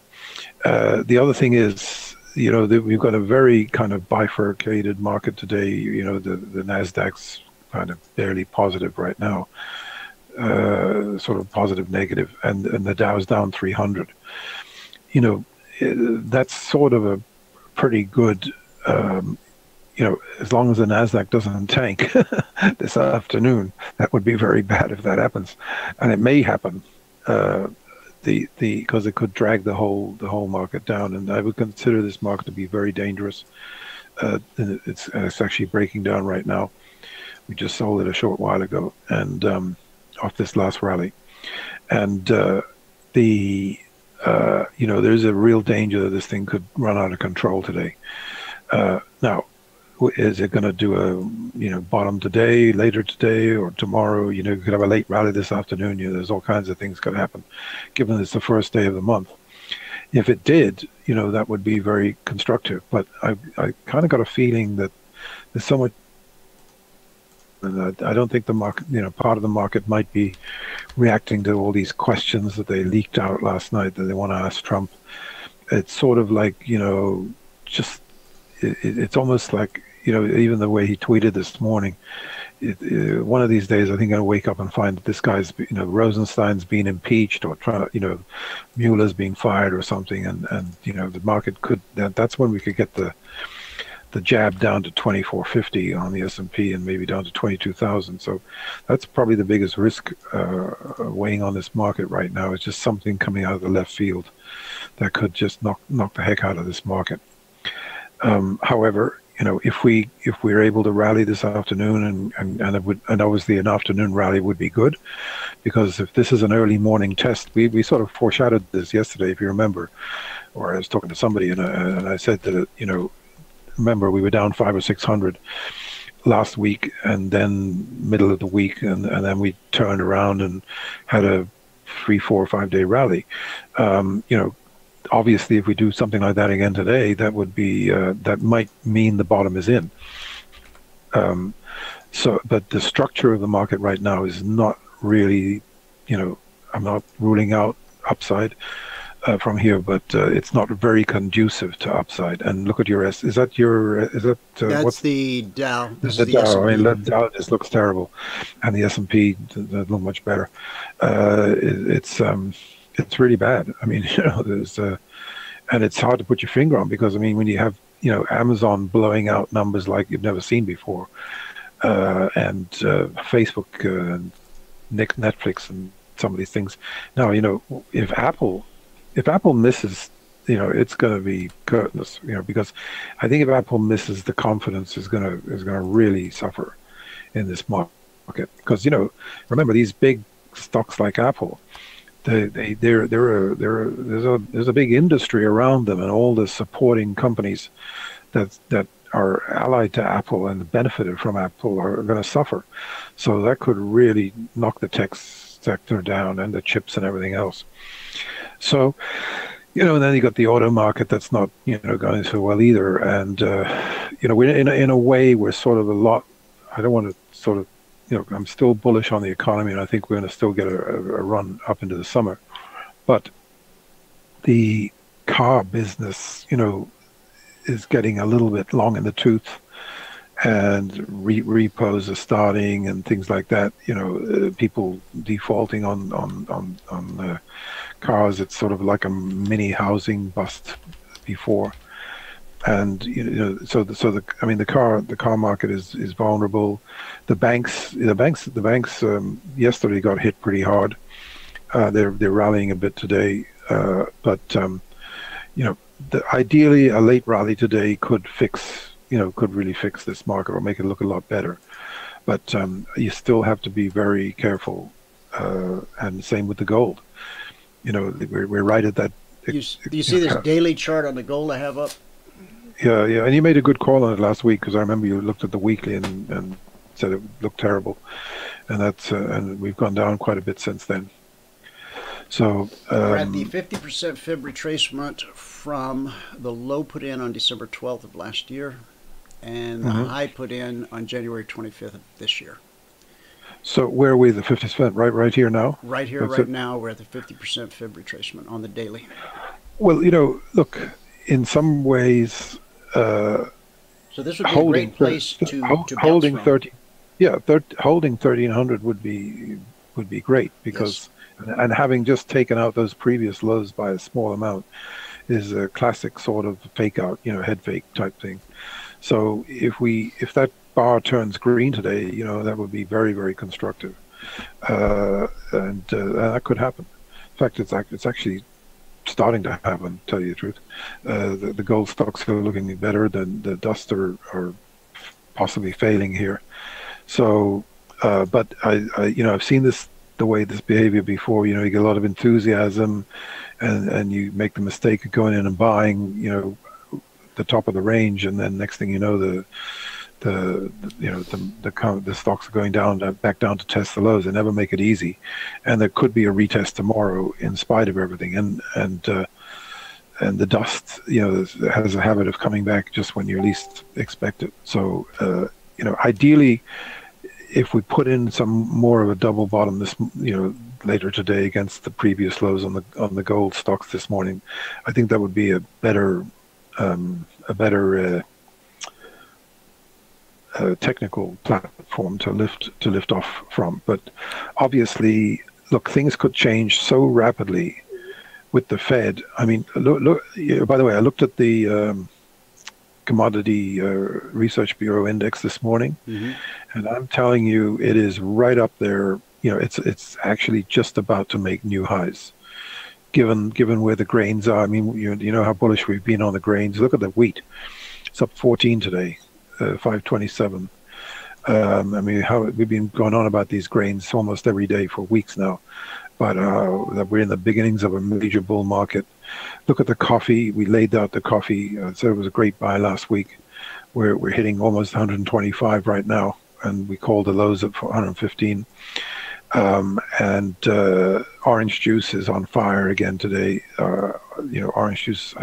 the other thing is, we've got a very kind of bifurcated market today. The NASDAQ's kind of barely positive right now, sort of positive negative, and the Dow's down 300. That's sort of a pretty good, as long as the NASDAQ doesn't tank this afternoon. That would be very bad if that happens, and it may happen. Because it could drag the whole market down, and I would consider this market to be very dangerous. It's actually breaking down right now. We just sold it a short while ago, and off this last rally, and there's a real danger that this thing could run out of control today. Now, is it going to do a bottom today, later today, or tomorrow? You could have a late rally this afternoon. There's all kinds of things could happen, given it's the first day of the month. If it did, that would be very constructive. But I kind of got a feeling that there's so much, and I don't think the market, part of the market might be reacting to all these questions that they leaked out last night that they want to ask Trump. It's sort of like, just it's almost like, even the way he tweeted this morning, one of these days I think I'll wake up and find that this guy's, Rosenstein's being impeached, or Mueller's being fired or something, and the market could, that's when we could get the jab down to 2450 on the S&P and maybe down to 22,000. So that's probably the biggest risk weighing on this market right now. It's just something coming out of the left field that could just knock the heck out of this market. However, if we're able to rally this afternoon, and obviously an afternoon rally would be good, because if this is an early morning test, we sort of foreshadowed this yesterday, if you remember, or I was talking to somebody and I said that remember we were down 500 or 600 last week, and then middle of the week, and then we turned around and had a 3, 4, 5 day rally. Obviously, if we do something like that again today, that would be that might mean the bottom is in. But the structure of the market right now is not really, I'm not ruling out upside from here, but it's not very conducive to upside. And look at your Is that that's what's the Dow? This is the Dow. I mean, the Dow just looks terrible, and the S&P doesn't look much better. It's really bad. I mean, there's and it's hard to put your finger on, because I mean, when you have Amazon blowing out numbers like you've never seen before, and Facebook, and Netflix, and some of these things. Now, if Apple misses, it's going to be curtains, because I think if Apple misses, the confidence is going to really suffer in this market, because remember, these big stocks like Apple, there's a big industry around them, and all the supporting companies that are allied to Apple and benefited from Apple are going to suffer. So that could really knock the tech sector down, and the chips and everything else. So, and then you got the auto market that's not, going so well either. And, we're in a way, we're sort of I don't want to sort of, I'm still bullish on the economy, and I think we're going to still get a run up into the summer. But the car business, is getting a little bit long in the tooth, and repos are starting and things like that. People defaulting on cars. It's sort of like a mini housing bust before. And so the car market is vulnerable. The banks yesterday got hit pretty hard. They're rallying a bit today, but ideally a late rally today could really fix this market, or make it look a lot better. But you still have to be very careful, and same with the gold. We're right at that. Do you see this daily chart on the gold I have up? Yeah, and you made a good call on it last week, because I remember you looked at the weekly and said it looked terrible, and that's and we've gone down quite a bit since then. So we're at the 50% fib retracement from the low put in on December 12th of last year, and the high put in on January 25th of this year. So where are we? The 50%, right here now. Right here, that's right it. Now, we're at the 50% fib retracement on the daily. Well, you know, look, in some ways. So this would be a great place to holding bounce from. 30. Yeah, holding 1300 would be great, because and having just taken out those previous lows by a small amount is a classic sort of fake out, you know, head fake type thing. So if that bar turns green today, you know, that would be very, very constructive, and that could happen. In fact, it's actually starting to happen, to tell you the truth. The gold stocks are looking better than the dust are possibly failing here. So, but I you know, I've seen the way this behavior before. You know, you get a lot of enthusiasm, and you make the mistake of going in and buying, you know, the top of the range, and then next thing you know, the stocks are going back down to test the lows. They never make it easy, and there could be a retest tomorrow in spite of everything. And the dust, you know, has a habit of coming back just when you least expect it. So you know, ideally, if we put in some more of a double bottom later today against the previous lows on the gold stocks this morning, I think that would be a better technical platform to lift off from. But obviously, look, things could change so rapidly with the Fed. I mean, look. By the way, I looked at the Commodity Research Bureau index this morning, and I'm telling you, it is right up there. You know, it's actually just about to make new highs, given where the grains are. I mean, you know how bullish we've been on the grains. Look at the wheat; it's up 14 today, 527. I mean, how we've been going on about these grains almost every day for weeks now, but that we're in the beginnings of a major bull market. Look at the coffee. We laid out the coffee. So it was a great buy last week. We're hitting almost 125 right now, and we called the lows at 115. And orange juice is on fire again today. You know, orange juice.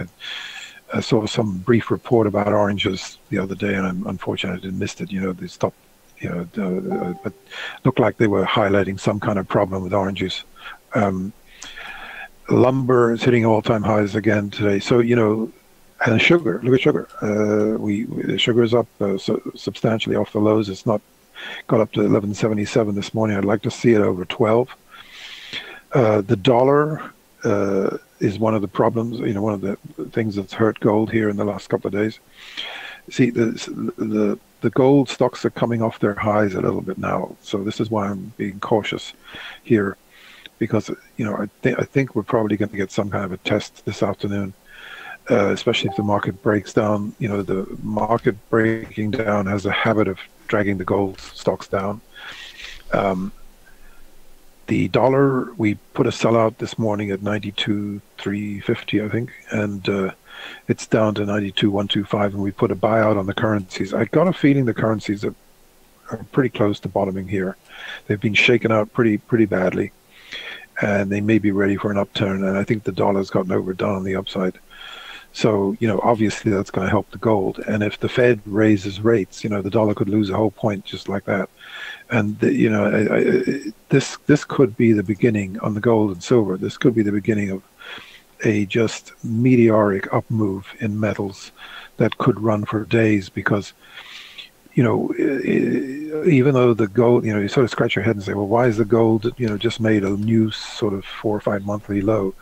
I saw some brief report about oranges the other day, and unfortunately I missed it. You know, they stopped. You know, but looked like they were highlighting some kind of problem with orange juice. Lumber is hitting all-time highs again today. So, you know, and sugar. Look at sugar. The sugar is up substantially off the lows. It's not got up to 11.77 this morning. I'd like to see it over 12. The dollar is one of the problems. You know, one of the things that's hurt gold here in the last couple of days. See, the gold stocks are coming off their highs a little bit now. So this is why I'm being cautious here, because, you know, I think we're probably going to get some kind of a test this afternoon, especially if the market breaks down. You know, the market breaking down has a habit of dragging the gold stocks down. The dollar, we put a sellout this morning at 92.350, I think, and it's down to 92.125, and we put a buyout on the currencies. I got a feeling the currencies are pretty close to bottoming here. They've been shaken out pretty badly, and they may be ready for an upturn. And I think the dollar's gotten overdone on the upside. So, you know, obviously that's going to help the gold. And if the Fed raises rates, you know, the dollar could lose a whole point just like that. And, you know, this could be the beginning on the gold and silver. This could be the beginning of a just meteoric up move in metals that could run for days, because, you know, even though the gold, you know, you sort of scratch your head and say, well, why is the gold, you know, just made a new sort of 4 or 5 monthly low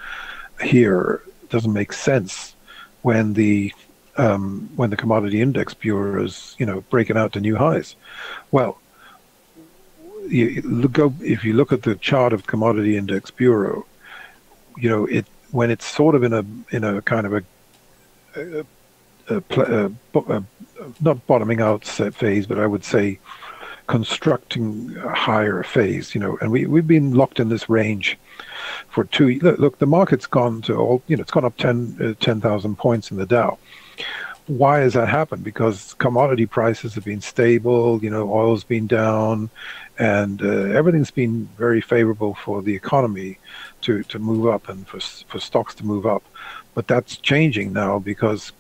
here? It doesn't make sense when the Commodity Index Bureau is, you know, breaking out to new highs. Well, if you look at the chart of Commodity Index Bureau, you know, when it's sort of in a kind of a not bottoming out phase, but I would say constructing a higher phase, you know, and we've been locked in this range for 2. Look, the market's gone to all, you know, it's gone up 10,000 points in the Dow. why has that happened? Because commodity prices have been stable, oil's been down, and everything's been very favorable for the economy to move up and for stocks to move up. But that's changing now because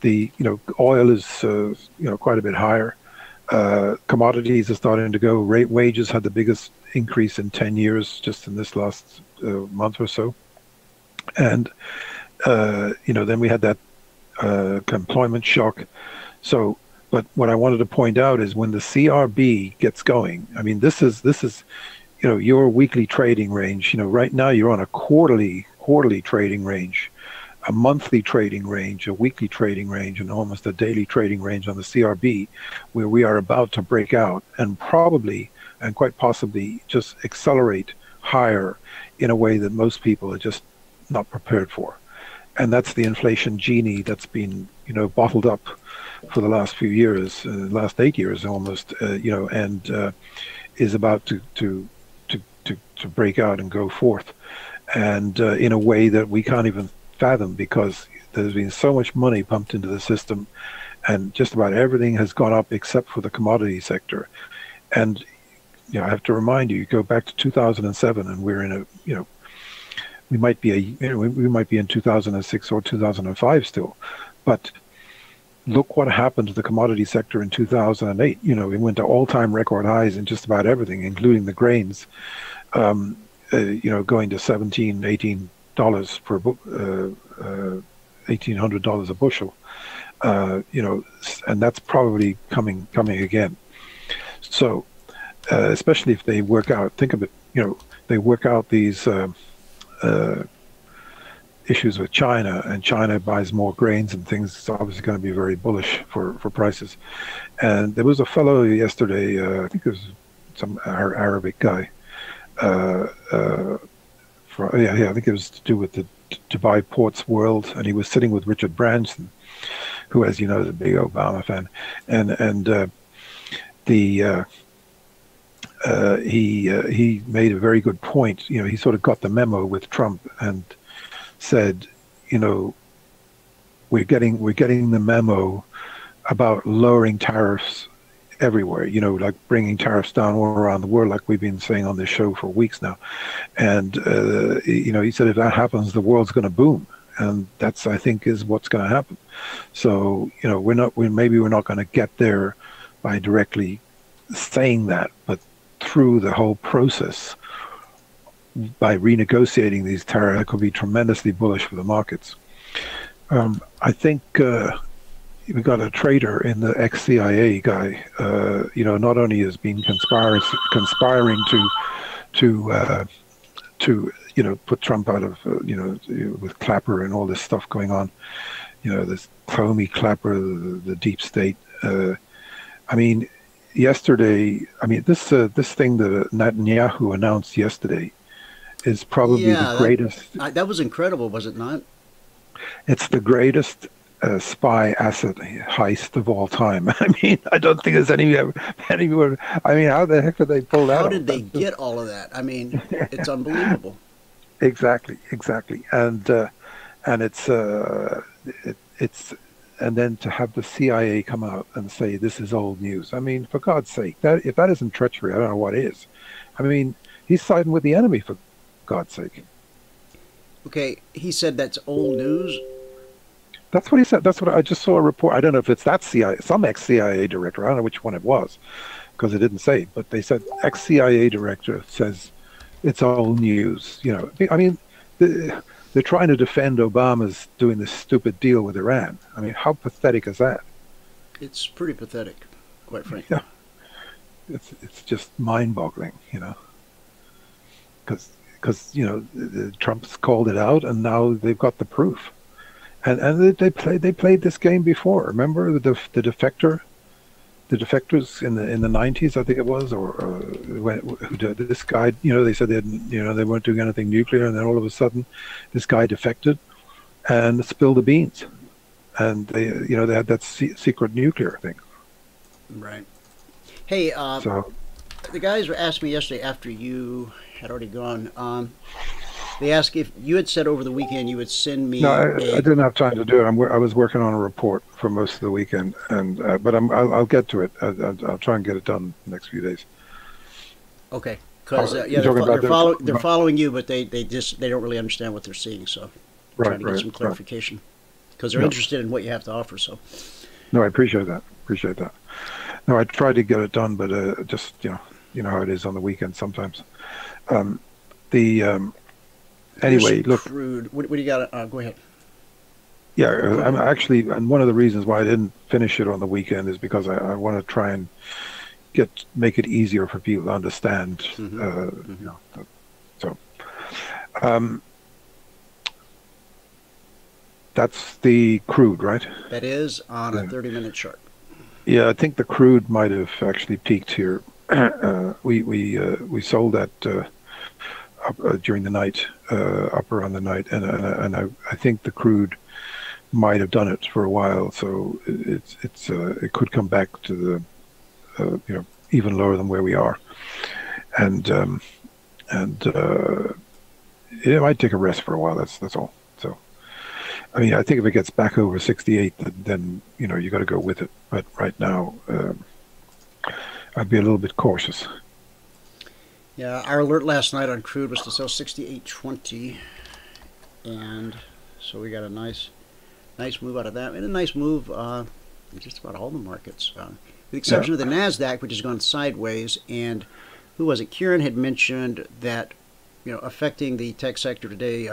the oil is quite a bit higher. Commodities are starting to go. Wages had the biggest increase in 10 years just in this last month or so. And then we had that employment shock. So, but what I wanted to point out is when the CRB gets going, I mean, this is your weekly trading range. Right now you're on a quarterly trading range, a monthly trading range, a weekly trading range, and almost a daily trading range on the CRB, where we are about to break out and probably and quite possibly just accelerate higher in a way that most people are just not prepared for. And that's the inflation genie that's been, bottled up for the last few years, last 8 years almost, and is about to break out and go forth, and in a way that we can't even fathom, because there's been so much money pumped into the system, and just about everything has gone up except for the commodity sector. And I have to remind you, go back to 2007, and we're in a we might be in 2006 or 2005 still, but look what happened to the commodity sector in 2008. We went to all-time record highs in just about everything, including the grains, going to $18 per $1,800 a bushel, and that's probably coming again. So, especially if they work out, think of it, they work out these issues with China, and China buys more grains and things. It's obviously going to be very bullish for prices. And there was a fellow yesterday, I think it was some Arabic guy. I think it was to do with the Dubai Ports World, and he was sitting with Richard Branson, who, as you know, is a big Obama fan, and he made a very good point. He sort of got the memo with Trump and said, we're getting the memo about lowering tariffs everywhere, like bringing tariffs down all around the world, like we've been saying on this show for weeks now. And he said if that happens, the world's going to boom, and that's, I think, is what's going to happen. So maybe we're not going to get there by directly saying that, but through the whole process, by renegotiating these tariffs, it could be tremendously bullish for the markets. I think we got a trader in the ex-CIA guy. Not only has been conspiring to put Trump out of with Clapper and all this stuff going on. This Comey, Clapper, the deep state. Yesterday, this thing that Netanyahu announced yesterday is probably the greatest. That was incredible, was it not? It's the greatest spy asset heist of all time. I don't think there's anyone. How the heck did they pull that off? How did they get all of that? It's unbelievable. Exactly, and it's. And then to have the CIA come out and say this is old news. For God's sake, if that isn't treachery, I don't know what is. He's siding with the enemy, for God's sake. Okay, he said that's old news? That's what he said. That's what I just saw a report. I don't know if it's that CIA, some ex-CIA director. I don't know which one it was, because it didn't say. But they said ex-CIA director says it's old news. They're trying to defend Obama's doing this stupid deal with Iran. How pathetic is that? It's pretty pathetic, quite frankly. Yeah, it's just mind-boggling, because Trump's called it out, and now they've got the proof. And they played this game before. Remember the defectors in the 90s, I think it was, or this guy, they said they weren't doing anything nuclear, and then all of a sudden this guy defected and spilled the beans, and they had that secret nuclear thing. Right. Hey, the guys were asking me yesterday after you had already gone, They ask if you had said over the weekend you would send me. No, I didn't have time to do it. I was working on a report for most of the weekend, and but I'll get to it. I'll try and get it done the next few days. Okay, because they're following you, but they don't really understand what they're seeing. So trying to get some clarification because they're interested in what you have to offer. So. No, I appreciate that. No, I tried to get it done, but just you know how it is on the weekend sometimes. Anyway, look. Crude. What do you got? Go ahead. Yeah, I'm actually, and one of the reasons why I didn't finish it on the weekend is because I want to try and make it easier for people to understand. That's the crude, right? That is on a 30-minute chart. Yeah, I think the crude might have actually peaked here. We sold that up during the night, up around the night, and I think the crude might have done it for a while. So it could come back to the even lower than where we are, and it might take a rest for a while. That's all. So. I mean, I think if it gets back over 68, then you got to go with it. But right now, I'd be a little bit cautious. Yeah, our alert last night on crude was to sell 68.20, and so we got a nice move out of that, and a nice move in just about all the markets, with the exception of the Nasdaq, which has gone sideways. And who was it? Kieran had mentioned that affecting the tech sector today.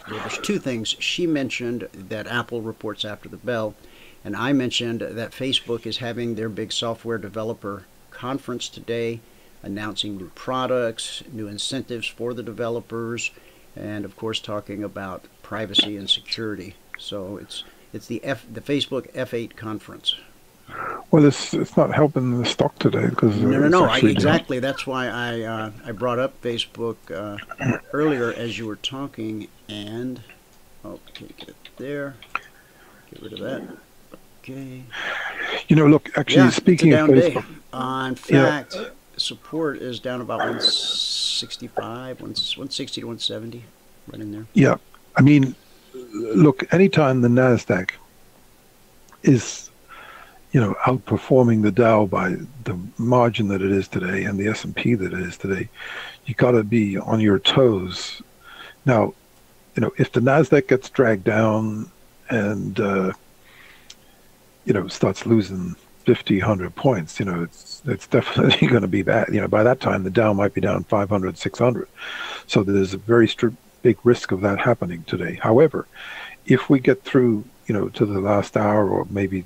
There's two things. She mentioned that Apple reports after the bell, and I mentioned that Facebook is having their big software developer conference today, announcing new products, new incentives for the developers, and of course talking about privacy and security. So it's the Facebook F8 conference. Well, it's not helping the stock today because no. Exactly. That's why I brought up Facebook earlier as you were talking, and okay, get it there. Get rid of that. Okay. Look. Actually, speaking of Facebook, in fact, support is down about 165, 160 to 170, right in there. Yeah, I mean, look. Anytime the Nasdaq is outperforming the Dow by the margin that it is today and the S&P that it is today, you got to be on your toes. Now, if the Nasdaq gets dragged down and starts losing 50, 100 points, it's definitely going to be bad. By that time the Dow might be down 500, 600. So there's a very big risk of that happening today. However, if we get through, to the last hour or maybe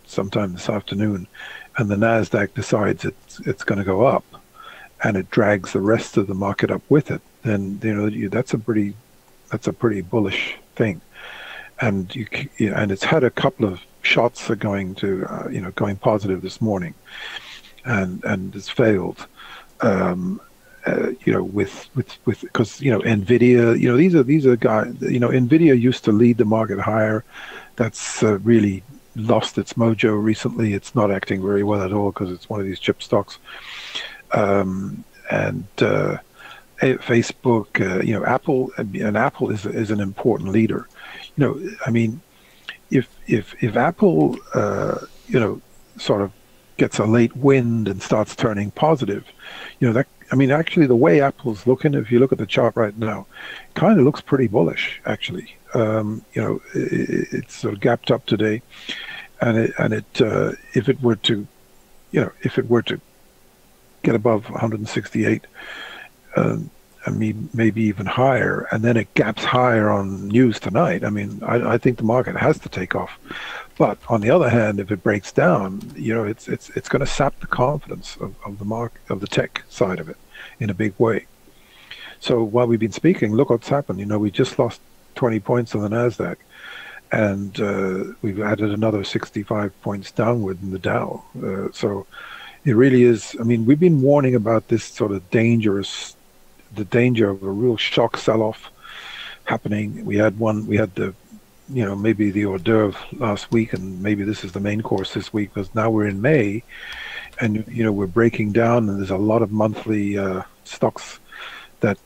sometime this afternoon, and the Nasdaq decides it's going to go up, and it drags the rest of the market up with it, then that's a pretty bullish thing, and and it's had a couple of shots of going positive this morning, and it's failed. With because Nvidia, these are guys. Nvidia used to lead the market higher. That's really lost its mojo recently. It's not acting very well at all because it's one of these chip stocks. Facebook, Apple, and Apple is an important leader. I mean, if Apple, sort of gets a late wind and starts turning positive, actually the way Apple's looking, if you look at the chart right now, kind of looks pretty bullish actually. It's sort of gapped up today, and if it were to get above 168, maybe even higher, and then it gaps higher on news tonight, I think the market has to take off. But on the other hand, if it breaks down, it's going to sap the confidence of the market, of the tech side of it, in a big way. So while we've been speaking, look what's happened. We just lost 20 points on the Nasdaq, and we've added another 65 points downward in the Dow. So it really is. We've been warning about this sort of danger of a real shock sell-off happening. We had the maybe the hors d'oeuvre last week, and maybe this is the main course this week, because now we're in May, and we're breaking down, and there's a lot of monthly stocks that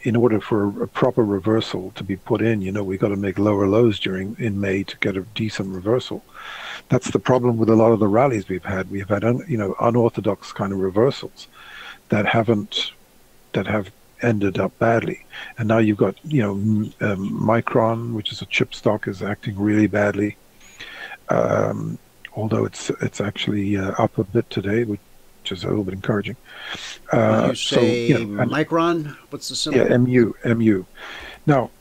in order for a proper reversal to be put in, you know, we've got to make lower lows in May to get a decent reversal. That's the problem with a lot of the rallies we've had. We've had unorthodox kind of reversals that have ended up badly. And now you've got, you know, Micron, which is a chip stock, is acting really badly. Although it's actually up a bit today, which is a little bit encouraging. You say Micron? What's the symbol? Yeah, MU. Now,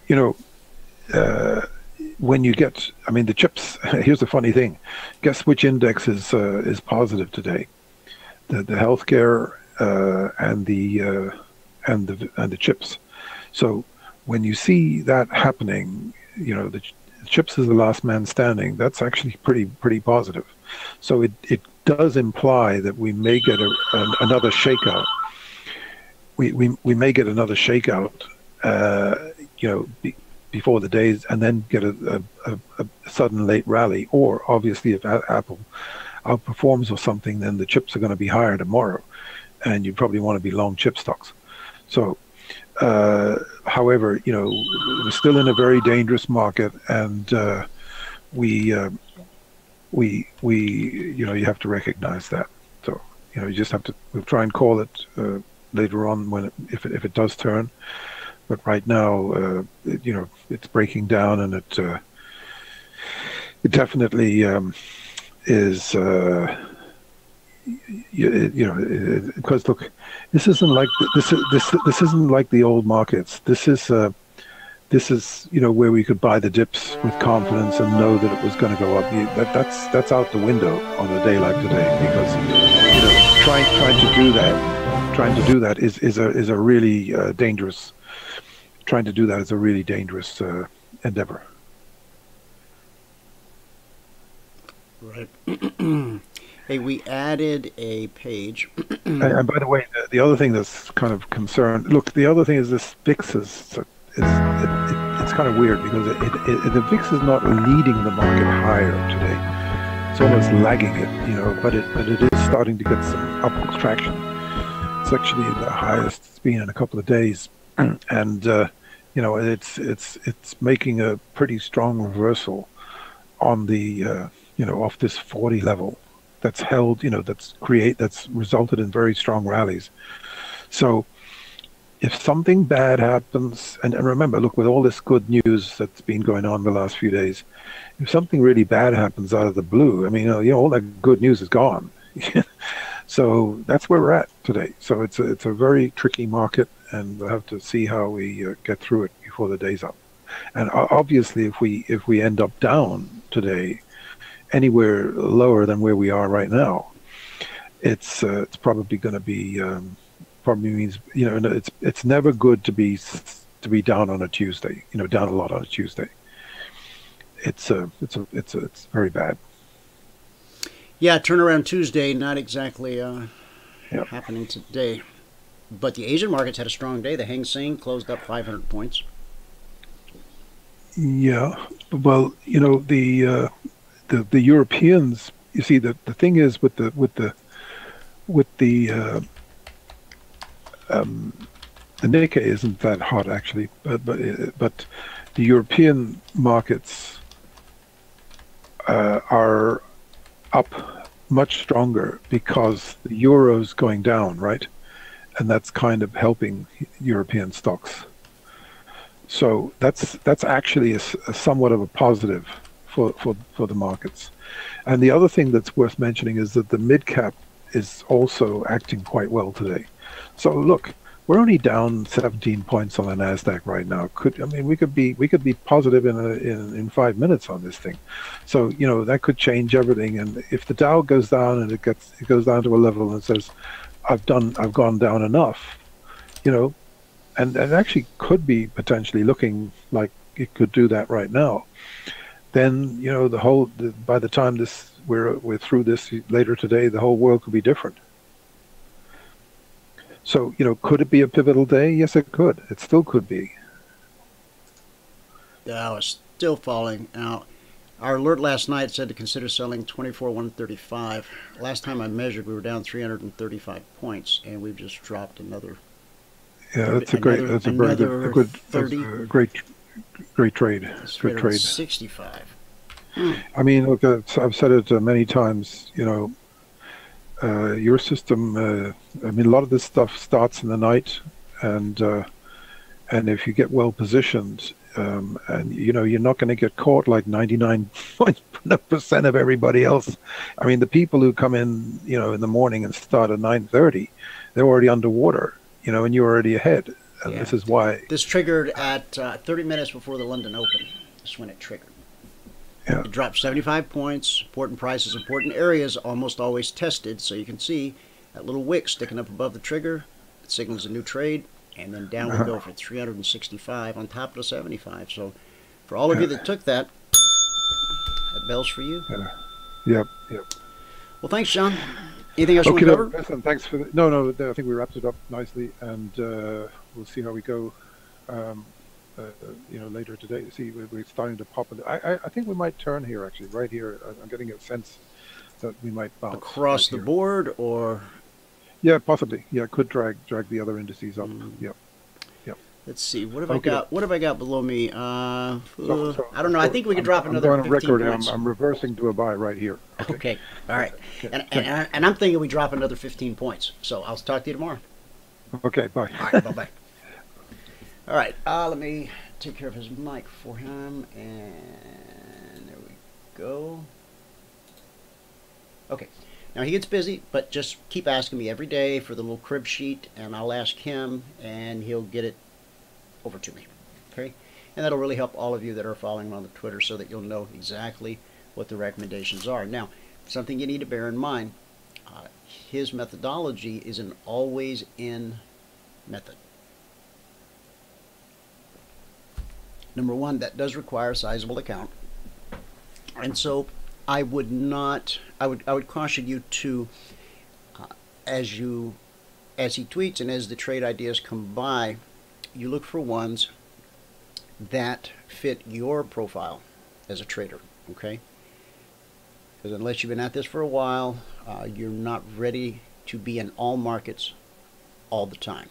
you know, when you get, I mean, the chips. Here's the funny thing. Guess which index is positive today? The healthcare and the chips. So when you see that happening, you know, the chips is the last man standing. That's actually pretty positive. So it does imply that we may get another shakeout. We may get another shakeout, you know, before the days, and then get a sudden late rally. Or obviously, if Apple outperforms or something, then the chips are going to be higher tomorrow, and you probably want to be long chip stocks. So, however, you know, we're still in a very dangerous market, and we you know, you have to recognize that. So, you know, you just have to. We'll try and call it later on when if it does turn. But right now, you know, it's breaking down, and it definitely is. You know, because look, this isn't like this isn't like the old markets. This is you know, where we could buy the dips with confidence and know that it was going to go up. That's out the window on a day like today, because, you know, trying to do that is a really dangerous. Trying to do that is a really dangerous endeavor. Right. Hey, we added a page. And by the way, the other thing that's kind of concerned. Look, the other thing is this VIX is it's kind of weird, because the VIX is not leading the market higher today. It's almost lagging it, you know. But it is starting to get some upward traction. It's actually the highest it's been in a couple of days, and you know, it's making a pretty strong reversal on the you know, off this 40 level. That's held, you know, that's resulted in very strong rallies. So if something bad happens, and remember, look, with all this good news that's been going on the last few days, if something really bad happens out of the blue, I mean, you know, all that good news is gone. So that's where we're at today. So it's a very tricky market, and we'll have to see how we get through it before the day's up. And obviously, if we end up down today, anywhere lower than where we are right now, it's probably going to be probably means, you know, it's never good to be down on a Tuesday, you know, down a lot on a Tuesday. It's very bad. Yeah, turnaround Tuesday, not exactly happening today. But the Asian markets had a strong day. The Hang Seng closed up 500 points. Yeah, well, you know, the Europeans, you see, the thing is with the Nikkei isn't that hot actually, but the European markets are up much stronger because the euro's going down, right? And that's kind of helping European stocks. So that's actually a somewhat of a positive for the markets. And the other thing that's worth mentioning is that the mid cap is also acting quite well today. So look, we're only down 17 points on the Nasdaq right now. We could be positive in 5 minutes on this thing. So, you know, that could change everything. And if the Dow goes down and it goes down to a level and says, I've gone down enough, you know, and actually could be potentially looking like it could do that right now, then, you know, by the time we're through this later today, the whole world could be different. So, you know, could it be a pivotal day? Yes, it could. It still could be. The Dow is still falling. Now, our alert last night said to consider selling 24,135. Last time I measured, we were down 335 points, and we've just dropped another Yeah, that's a great. That's a very good. A good. That's 30. a great trade. Good trade. 65. I mean, look, I've said it many times. Your system. I mean, a lot of this stuff starts in the night, and if you get well positioned, and you're not going to get caught like 99% of everybody else. I mean, the people who come in, in the morning and start at 9:30, they're already underwater, and you're already ahead. And Yeah. this is why. This triggered at 30 minutes before the London Open. That's when it triggered. Yeah. It dropped 75 points. Important prices, important areas, almost always tested. So you can see that little wick sticking up above the trigger. It signals a new trade. And then down we go for 365 on top of the 75. So for all of you that took that, that bell's for you. Yep. Well, thanks, John. Anything else you want to cover? Listen, thanks for no. I think we wrapped it up nicely, and we'll see how we go. Later today. See, we're starting to pop. I think we might turn here actually, right here. I'm getting a sense that we might bounce across the board, or yeah, possibly. Yeah, could drag the other indices up. Yep. Let's see. What have I got? What have I got below me? I don't know. I think we could drop another. I'm going on 15 record. points. I'm reversing to a buy right here. Okay. All right. Okay. And I'm thinking we drop another 15 points. So I'll talk to you tomorrow. Okay. Bye. All right. Bye. All right. Let me take care of his mic for him, and there we go. Okay. Now he gets busy, but just keep asking me every day for the little crib sheet, and I'll ask him, and he'll get it over to me. Okay? And that'll really help all of you that are following him on the Twitter so that you'll know exactly what the recommendations are. Now, something you need to bear in mind, his methodology is an always-in method. Number one, that does require a sizable account. And so I would caution you to, as he tweets and as the trade ideas come by, you look for ones that fit your profile as a trader, okay? Because unless you've been at this for a while, you're not ready to be in all markets all the time.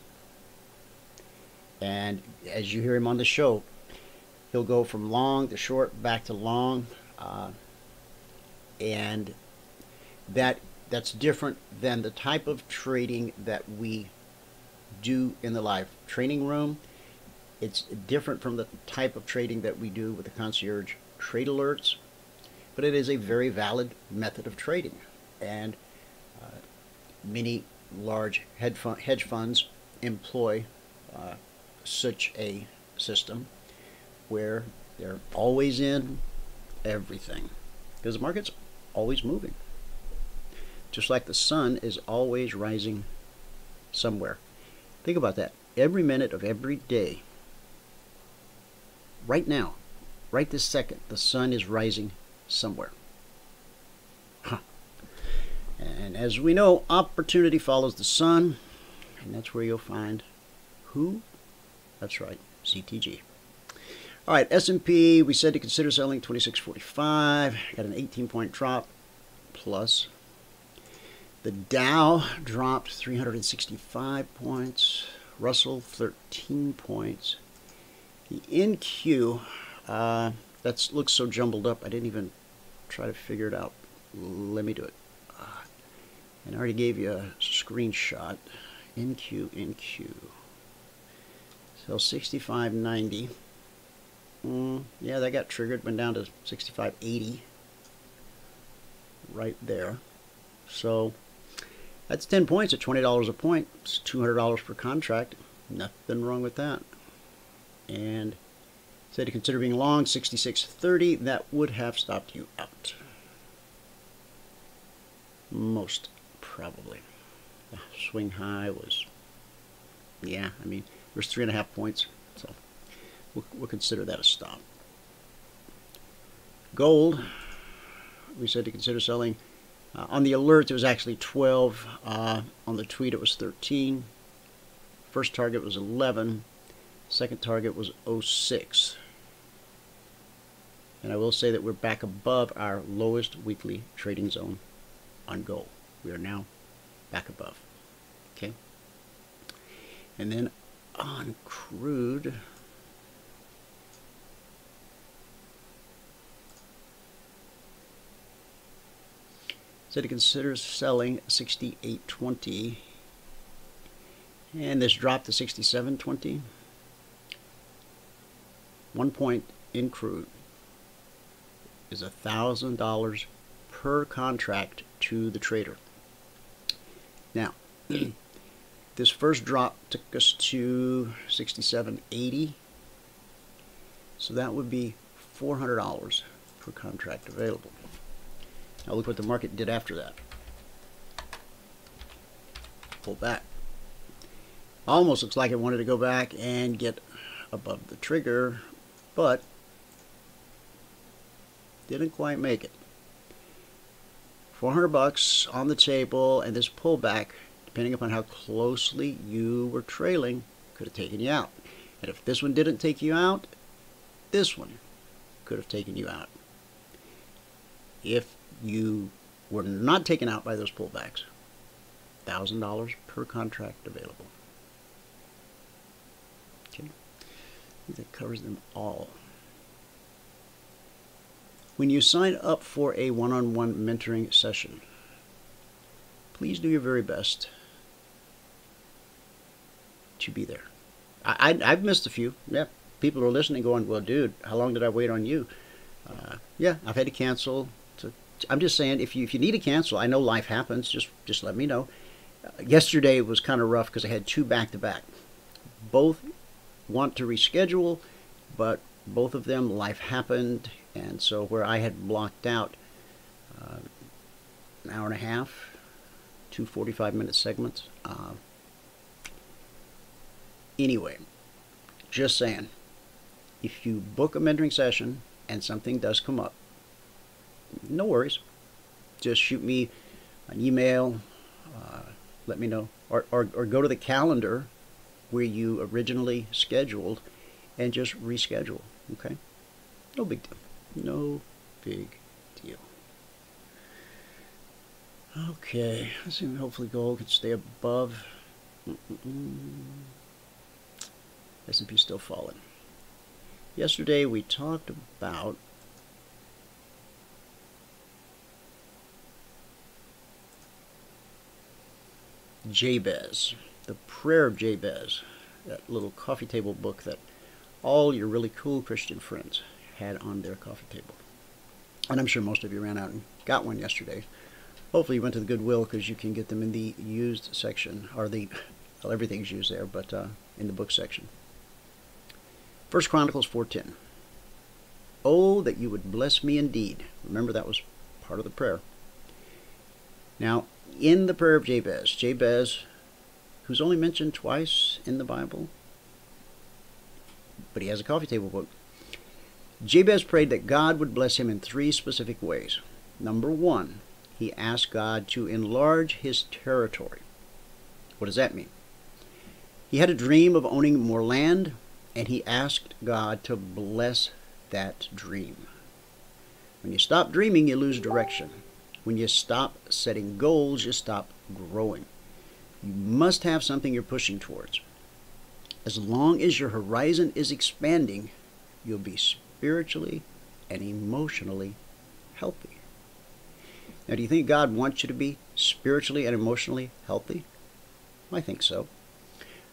And as you hear him on the show, he'll go from long to short, back to long, and that's different than the type of trading that we do in the live training room. It's different from the type of trading that we do with the Concierge Trade Alerts, but it is a very valid method of trading. And many large hedge funds employ such a system where they're always in everything, because the market's always moving, just like the sun is always rising somewhere. Think about that. Every minute of every day, right now, right this second, the sun is rising somewhere. And as we know, opportunity follows the sun, and that's where you'll find who? That's right, CTG. All right, S&P, we said to consider selling 2645. Got an 18-point drop plus. The Dow dropped 365 points. Russell 13 points. The NQ, that looks so jumbled up, I didn't even try to figure it out. Let me do it. And I already gave you a screenshot. NQ. So 65.90. Yeah, that got triggered, went down to 65.80 right there. So that's 10 points at $20 a point. It's $200 per contract. Nothing wrong with that. And say to consider being long, 66.30. That would have stopped you out. Most probably. The swing high was, yeah, I mean, there's 3.5 points. So we'll consider that a stop. Gold, we said to consider selling. On the alert, it was actually 12. On the tweet, it was 13. First target was 11. Second target was 06. And I will say that we're back above our lowest weekly trading zone on gold. We are now back above. Okay. And then on crude. Said it considers selling 68.20, and this dropped to 67.20. 1 point in crude is $1,000 per contract to the trader. Now, this first drop took us to 67.80, so that would be $400 per contract available. Now look what the market did after that. Pull back. Almost looks like it wanted to go back and get above the trigger, but didn't quite make it. 400 bucks on the table, and this pullback, depending upon how closely you were trailing, could have taken you out. And if this one didn't take you out, this one could have taken you out. If you were not taken out by those pullbacks, $1,000 per contract available. Okay, I think that covers them all. When you sign up for a one-on-one mentoring session, please do your very best to be there. I've missed a few. Yeah, people are listening going, well, dude, how long did I wait on you? Yeah, I've had to cancel. I'm just saying, if you need to cancel, I know life happens. Just let me know. Yesterday was kind of rough because I had two back-to-back. Both want to reschedule, but both of them, life happened, and so where I had blocked out an hour and a half, 2 45-minute segments. Anyway, just saying, if you book a mentoring session and something does come up, no worries. Just shoot me an email, let me know, or go to the calendar where you originally scheduled and just reschedule. Okay? No big deal. No big deal. Okay, let's see. Hopefully gold can stay above. S&P still falling. Yesterday we talked about Jabez, the prayer of Jabez, that little coffee table book that all your really cool Christian friends had on their coffee table. And I'm sure most of you ran out and got one yesterday. Hopefully you went to the Goodwill, because you can get them in the used section, or well, everything's used there, but in the book section. 1 Chronicles 4:10. Oh, that you would bless me indeed. Remember, that was part of the prayer. Now, in the prayer of Jabez, who's only mentioned twice in the Bible, but he has a coffee table book. Jabez prayed that God would bless him in 3 specific ways. Number 1, he asked God to enlarge his territory. What does that mean? He had a dream of owning more land, and he asked God to bless that dream. When you stop dreaming, you lose direction. When you stop setting goals, you stop growing. You must have something you're pushing towards. As long as your horizon is expanding, you'll be spiritually and emotionally healthy. Now, do you think God wants you to be spiritually and emotionally healthy? I think so.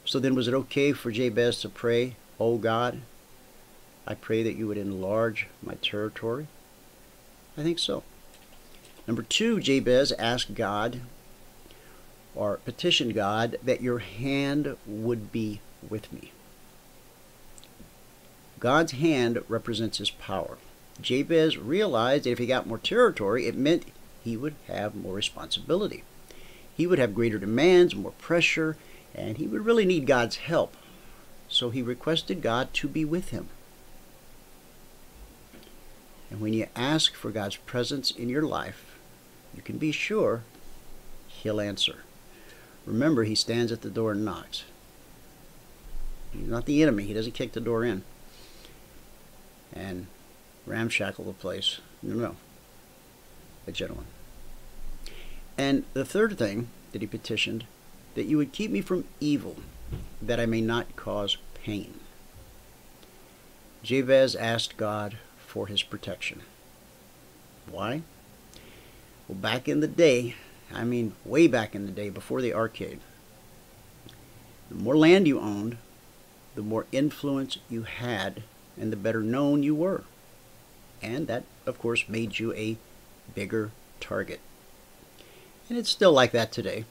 So then, was it okay for Jabez to pray, oh God, I pray that you would enlarge my territory? I think so. Number 2, Jabez asked God, or petitioned God, that your hand would be with me. God's hand represents his power. Jabez realized that if he got more territory, it meant he would have more responsibility. He would have greater demands, more pressure, and he would really need God's help. So he requested God to be with him. And when you ask for God's presence in your life, you can be sure he'll answer. Remember, he stands at the door and knocks. He's not the enemy. He doesn't kick the door in and ramshackle the place. No. A gentleman. And the third thing that he petitioned, that you would keep me from evil. that I may not cause pain. Jabez asked God for his protection. Why? Well, back in the day, I mean way back in the day before the arcade, the more land you owned, the more influence you had, and the better known you were. And that, of course, made you a bigger target. And it's still like that today.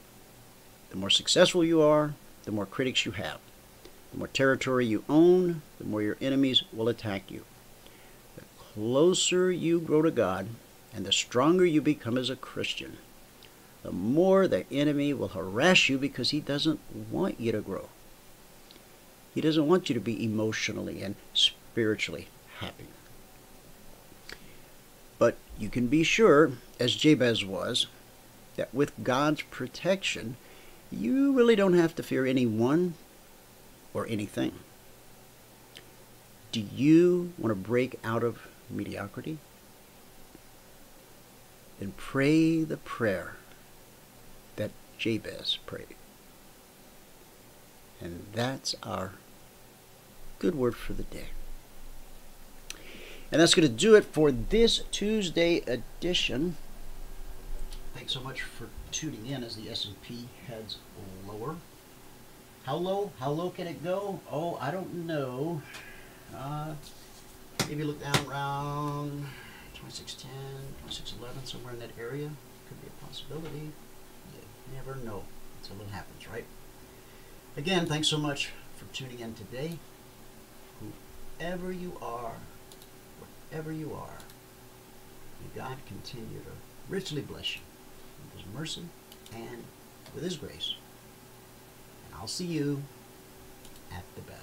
The more successful you are, the more critics you have. The more territory you own, the more your enemies will attack you. The closer you grow to God, and the stronger you become as a Christian, the more the enemy will harass you because he doesn't want you to grow. He doesn't want you to be emotionally and spiritually happy. But you can be sure, as Jabez was, that with God's protection, you really don't have to fear anyone or anything. Do you want to break out of mediocrity? Then pray the prayer that Jabez prayed. And that's our good word for the day. And that's going to do it for this Tuesday edition. Thanks so much for tuning in as the S&P heads lower. How low? How low can it go? Oh, I don't know. Maybe look down around 2610, 2611, somewhere in that area. Could be a possibility. You never know until it happens, right? Again, thanks so much for tuning in today. Whoever you are, wherever you are, may God continue to richly bless you with His mercy and with His grace. And I'll see you at the bell.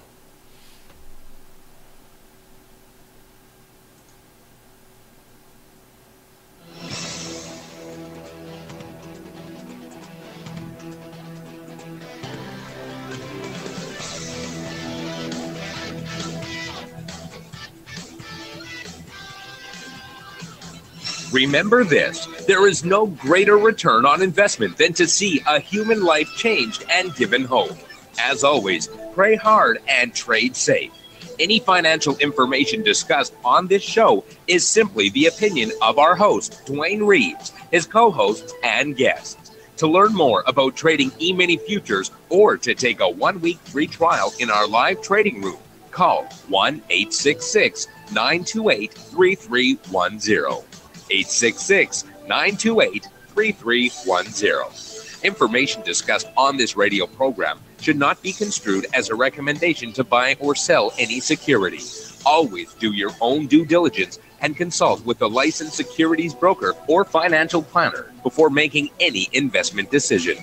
Remember this, there is no greater return on investment than to see a human life changed and given hope. As always, pray hard and trade safe. Any financial information discussed on this show is simply the opinion of our host, Dwayne Reeves, his co-hosts, and guests. To learn more about trading Emini Futures or to take a 1-week free trial in our live trading room, call 1-866-928-3310. 866-928-3310. Information discussed on this radio program should not be construed as a recommendation to buy or sell any security. Always do your own due diligence and consult with a licensed securities broker or financial planner before making any investment decision.